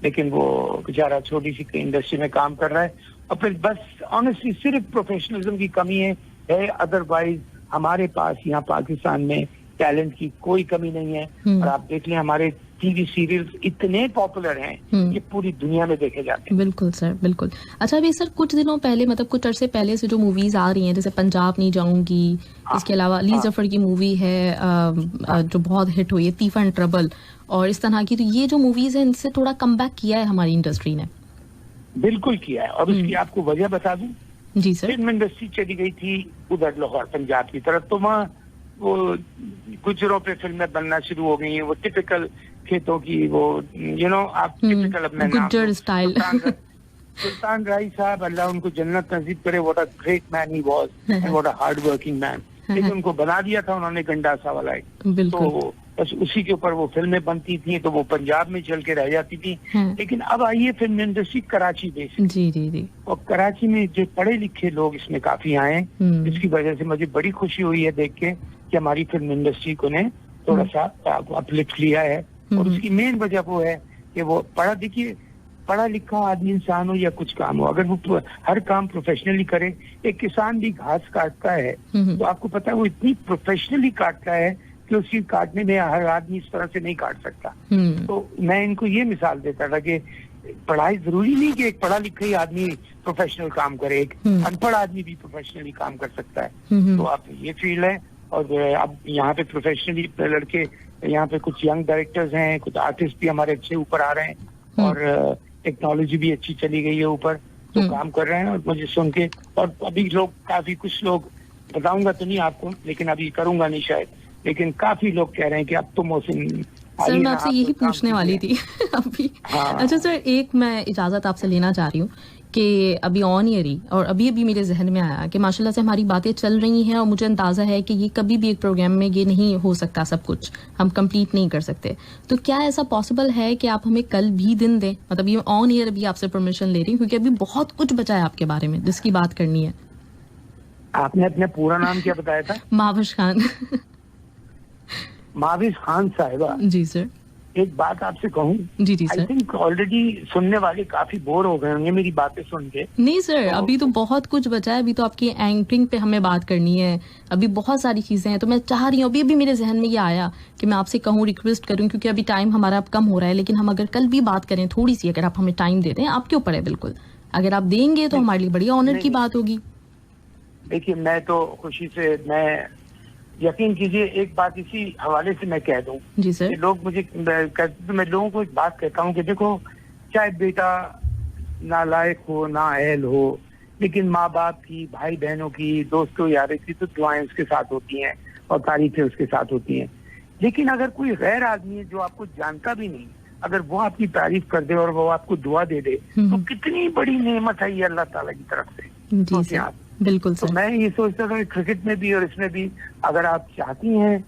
लेकिन वो बेचारा छोटी सी इंडस्ट्री में काम कर रहा है और फिर बस ऑनेस्टली सिर्फ प्रोफेशनलिज्म की कमी है, अदरवाइज हमारे पास यहाँ पाकिस्तान में टैलेंट की कोई कमी नहीं है। और आप देख लें हमारे टीवी सीरियल्स इतने पॉपुलर हैं कि पूरी दुनिया में देखे जाते हैं। बिल्कुल सर, बिल्कुल। अच्छा, अभी सर कुछ दिनों पहले, मतलब कुछ अरसे पहले से जो मूवीज आ रही हैं, जैसे पंजाब नहीं जाऊंगी, इसके अलावा अली जफर की मूवी है जो बहुत हिट हुई है, तीफ एंड ट्रबल, और इस तरह की, तो ये जो मूवीज हैं इनसे थोड़ा कमबैक किया है हमारी इंडस्ट्री ने। बिल्कुल किया है, और उसकी आपको वजह बता दूं। जी सर। फिल्म इंडस्ट्री चली गई थी उधर लाहौर पंजाब की तरफ, तो वहाँ वो गुजरों पे फिल्में बनना शुरू हो गई हैं, वो टिपिकल खेतों की, वो आप टिपिकल अपने गुज्जर स्टाइल। सुल्तान राय साहब, अल्लाह उनको जन्नत नसीब करे, what a great man he was and what a hard working man. लेकिन उनको बना दिया था उन्होंने गंडासा वाला एक, तो बस उसी के ऊपर वो फिल्में बनती थी, तो वो पंजाब में चल के रह जाती थी। लेकिन अब आइए फिल्म इंडस्ट्री कराची बेस्ड, जी जी जी, और कराची में जो पढ़े लिखे लोग इसमें काफी आए, इसकी वजह से मुझे बड़ी खुशी हुई है देख के कि हमारी फिल्म इंडस्ट्री को ने थोड़ा सा अपलिफ्ट लिया है। और उसकी मेन वजह वो है कि वो पढ़ा लिखा आदमी इंसान हो या कुछ काम हो, अगर वो हर काम प्रोफेशनली करे, एक किसान भी घास काटता है तो आपको पता है वो इतनी प्रोफेशनली काटता है कि उसकी काटने में हर आदमी इस तरह से नहीं काट सकता। तो मैं इनको ये मिसाल देता था कि पढ़ाई जरूरी नहीं कि एक पढ़ा लिखा ही आदमी प्रोफेशनल काम करे, एक अनपढ़ आदमी भी प्रोफेशनली काम कर सकता है। तो आप ये फील्ड है, और अब यहाँ पे प्रोफेशनली लड़के, यहाँ पे कुछ यंग डायरेक्टर्स हैं, कुछ आर्टिस्ट भी हमारे अच्छे ऊपर आ रहे हैं, और टेक्नोलॉजी भी अच्छी चली गई है ऊपर, तो काम कर रहे हैं। और मुझे सुन के, और अभी लोग काफी, कुछ लोग बताऊंगा तो नहीं आपको, लेकिन अभी करूंगा नहीं शायद, लेकिन काफी लोग कह रहे हैं कि अब तो मोहसिन, सर मैं आपसे यही पूछने वाली थी अभी। अच्छा सर, एक मैं इजाजत आपसे लेना चाह रही हूँ कि अभी ऑन ईयर ही, और अभी मेरे जहन में आया कि माशाल्लाह से हमारी बातें चल रही हैं, और मुझे अंदाजा है कि ये कभी भी एक प्रोग्राम में ये नहीं हो सकता, सब कुछ हम कंप्लीट नहीं कर सकते। तो क्या ऐसा पॉसिबल है कि आप हमें कल भी दिन दें? मतलब ये ऑन ईयर भी आपसे परमिशन ले रही हूँ, क्योंकि अभी बहुत कुछ बचा है आपके बारे में जिसकी बात करनी है। आपने अपना पूरा नाम क्या बताया था? माविश खान। माविश खान साहिबा। जी सर। एक बात आपसे कहूँ, जी जी सर। आई थिंक ऑलरेडी सुनने वाले काफी बोर हो गए होंगे मेरी बातें सुन के। नहीं सर, अभी तो बहुत कुछ बचा है, अभी तो आपकी एंकरिंग पे हमें बात करनी है, अभी बहुत सारी चीजें हैं। तो मैं चाह रही हूँ, अभी मेरे जहन में ये आया कि मैं आपसे कहूँ, रिक्वेस्ट करूँ, क्योंकि अभी टाइम हमारा अब कम हो रहा है, लेकिन हम अगर कल भी बात करें थोड़ी सी, अगर आप हमें टाइम दे दें, आपके ऊपर है बिल्कुल, अगर आप देंगे तो हमारे लिए बड़ी ऑनर की बात होगी। देखिए, मैं तो खुशी से, मैं यकीन कीजिए, एक बात इसी हवाले से मैं कह दूं। जी सर। लोग मुझे तो मैं लोगों को एक बात कहता हूं कि देखो, चाहे बेटा नालायक हो, नाअहल हो, लेकिन माँ बाप की, भाई बहनों की, दोस्तों यारों की तो दुआएं उसके साथ होती हैं और तारीफें उसके साथ होती हैं। लेकिन अगर कोई गैर आदमी है जो आपको जानता भी नहीं, अगर वो आपकी तारीफ कर दे और वो आपको दुआ दे दे, तो कितनी बड़ी नेमत है ये अल्लाह ताला की तरफ से। जी सर, बिल्कुल सर। तो मैं ये सोचता था कि क्रिकेट में भी और इसमें भी, अगर आप चाहती हैं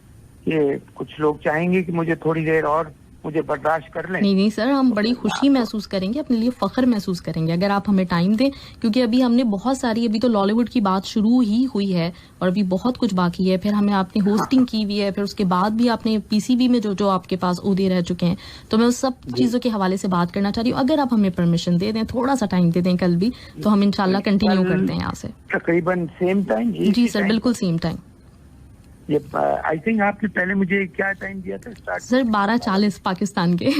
कि कुछ लोग चाहेंगे कि मुझे थोड़ी देर और मुझे बर्दाश्त कर लें। नहीं सर, हम बड़ी खुशी महसूस करेंगे, अपने लिए फख्र महसूस करेंगे अगर आप हमें टाइम दें, क्योंकि अभी हमने बहुत सारी, अभी तो लॉलीवुड की बात शुरू ही हुई है और अभी बहुत कुछ बाकी है। फिर हमें आपने होस्टिंग की हुई है, फिर उसके बाद भी आपने पीसीबी में जो आपके पास ओहदे रह चुके हैं, तो मैं उस सब चीजों के हवाले से बात करना चाह रही हूँ। अगर आप हमें परमिशन दे दें, थोड़ा सा टाइम दे दें कल भी, तो हम इंशाल्लाह कंटिन्यू करते हैं यहाँ से। तकरीबन सेम टाइम? जी सर, बिल्कुल सेम टाइम। ये आई थिंक आपने पहले मुझे क्या टाइम दिया था स्टार्ट? सर 12:40 पाकिस्तान के।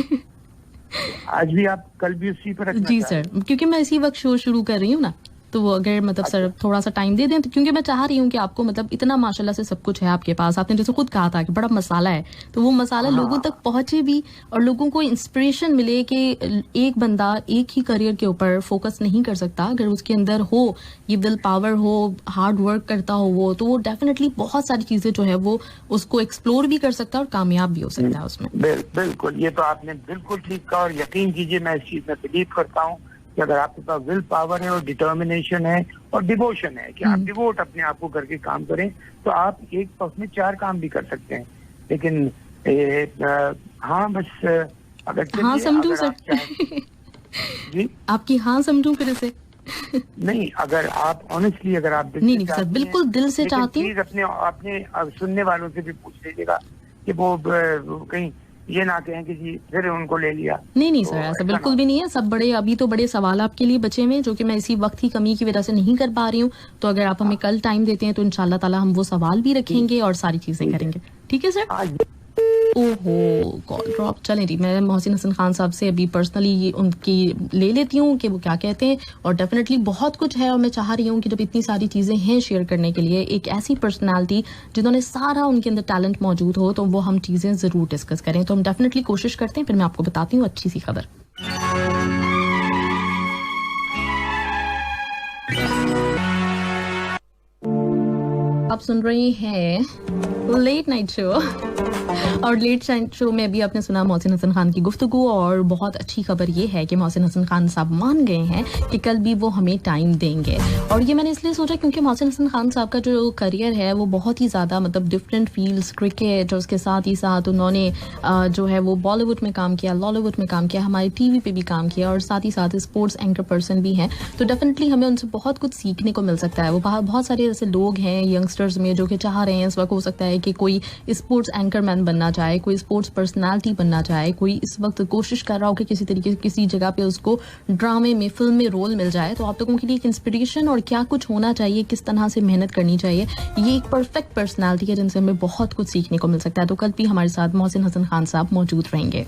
आज भी आप कल भी उसी पर रखना? जी सर, क्योंकि मैं इसी वक्त शो शुरू कर रही हूँ ना, तो वो अगर मतलब सर थोड़ा सा टाइम दे दें, तो क्योंकि मैं चाह रही हूँ कि आपको मतलब इतना माशाल्लाह से सब कुछ है आपके पास, आपने जैसे खुद कहा था कि बड़ा मसाला है, तो वो मसाला लोगों तक पहुंचे भी और लोगों को इंस्पिरेशन मिले कि एक बंदा एक ही करियर के ऊपर फोकस नहीं कर सकता। अगर उसके अंदर हो ये विल पावर, हो हार्ड वर्क करता हो वो, तो वो डेफिनेटली बहुत सारी चीजें जो है वो उसको एक्सप्लोर भी कर सकता है और कामयाब भी हो सकता है उसमें। बिल्कुल, ये तो आपने बिल्कुल ठीक कहा और यकीन कीजिए मैं इस चीज में बिलीव करता हूँ कि अगर आपके पास विल पावर है और डिटर्मिनेशन है और डिवोशन है कि आप डिवोट अपने आप को करके काम करें, तो आप एक वक्त में 4 काम भी कर सकते हैं। लेकिन हाँ, बस अगर हाँ समझू सर। जी आपकी हाँ समझू फिर से। नहीं, अगर आप ऑनेस्टली अगर आप नहीं सर, बिल्कुल दिल से चाहती हूँ। अपने सुनने वालों से भी पूछ लीजिएगा कि वो कहीं ये ना कहें कि जी फिर उनको ले लिया। नहीं सर, ऐसा बिल्कुल भी नहीं है। सब बड़े अभी तो बड़े सवाल आपके लिए बचे हुए, जो कि मैं इसी वक्त की कमी की वजह से नहीं कर पा रही हूँ। तो अगर आप हमें कल टाइम देते हैं तो इंशाल्लाह ताला हम वो सवाल भी रखेंगे और सारी चीजें करेंगे। ठीक है सर? ओहो, कॉल ड्रॉप। चलें जी, मैं मोहसिन हसन खान साहब से अभी पर्सनली उनकी ले लेती हूँ कि वो क्या कहते हैं। और डेफिनेटली बहुत कुछ है और मैं चाह रही हूँ कि जब इतनी सारी चीज़ें हैं शेयर करने के लिए, एक ऐसी पर्सनालिटी जिन्होंने सारा उनके अंदर टैलेंट मौजूद हो, तो वो हम चीज़ें ज़रूर डिस्कस करें। तो हम डेफिनेटली कोशिश करते हैं। फिर मैं आपको बताती हूँ अच्छी सी खबर। आप सुन रही हैं लेट नाइट शो और लेट नाइट शो में अभी आपने सुना मोहसिन हसन खान की गुफ्तगू। और बहुत अच्छी खबर ये है कि मोहसिन हसन खान साहब मान गए हैं कि कल भी वो हमें टाइम देंगे। और ये मैंने इसलिए सोचा क्योंकि मोहसिन हसन खान साहब का जो करियर है वो बहुत ही ज़्यादा मतलब डिफरेंट फील्ड्स, क्रिकेट और उसके साथ ही साथ उन्होंने जो है वो बॉलीवुड में काम किया, लॉलीवुड में काम किया, हमारे टीवी पे भी काम किया और साथ ही साथ स्पोर्ट्स एंकर पर्सन भी हैं। तो डेफिनेटली हमें उनसे बहुत कुछ सीखने को मिल सकता है। वो बहुत सारे ऐसे लोग हैं यंगस्टर्स में जो कि चाह रहे हैं इस वक्त, हो सकता है कि कोई स्पोर्ट्स एंकर मैन बनना चाहे, कोई स्पोर्ट्स पर्सनालिटी बनना चाहे, कोई इस वक्त कोशिश कर रहा हो कि किसी तरीके से किसी जगह पे उसको ड्रामे में, फिल्म में रोल मिल जाए। तो आप लोगों के लिए एक इंस्पिरेशन और क्या कुछ होना चाहिए, किस तरह से मेहनत करनी चाहिए, ये एक परफेक्ट पर्सनालिटी है जिनसे हमें बहुत कुछ सीखने को मिल सकता है। तो कल भी हमारे साथ मोहसिन हसन खान साहब मौजूद रहेंगे।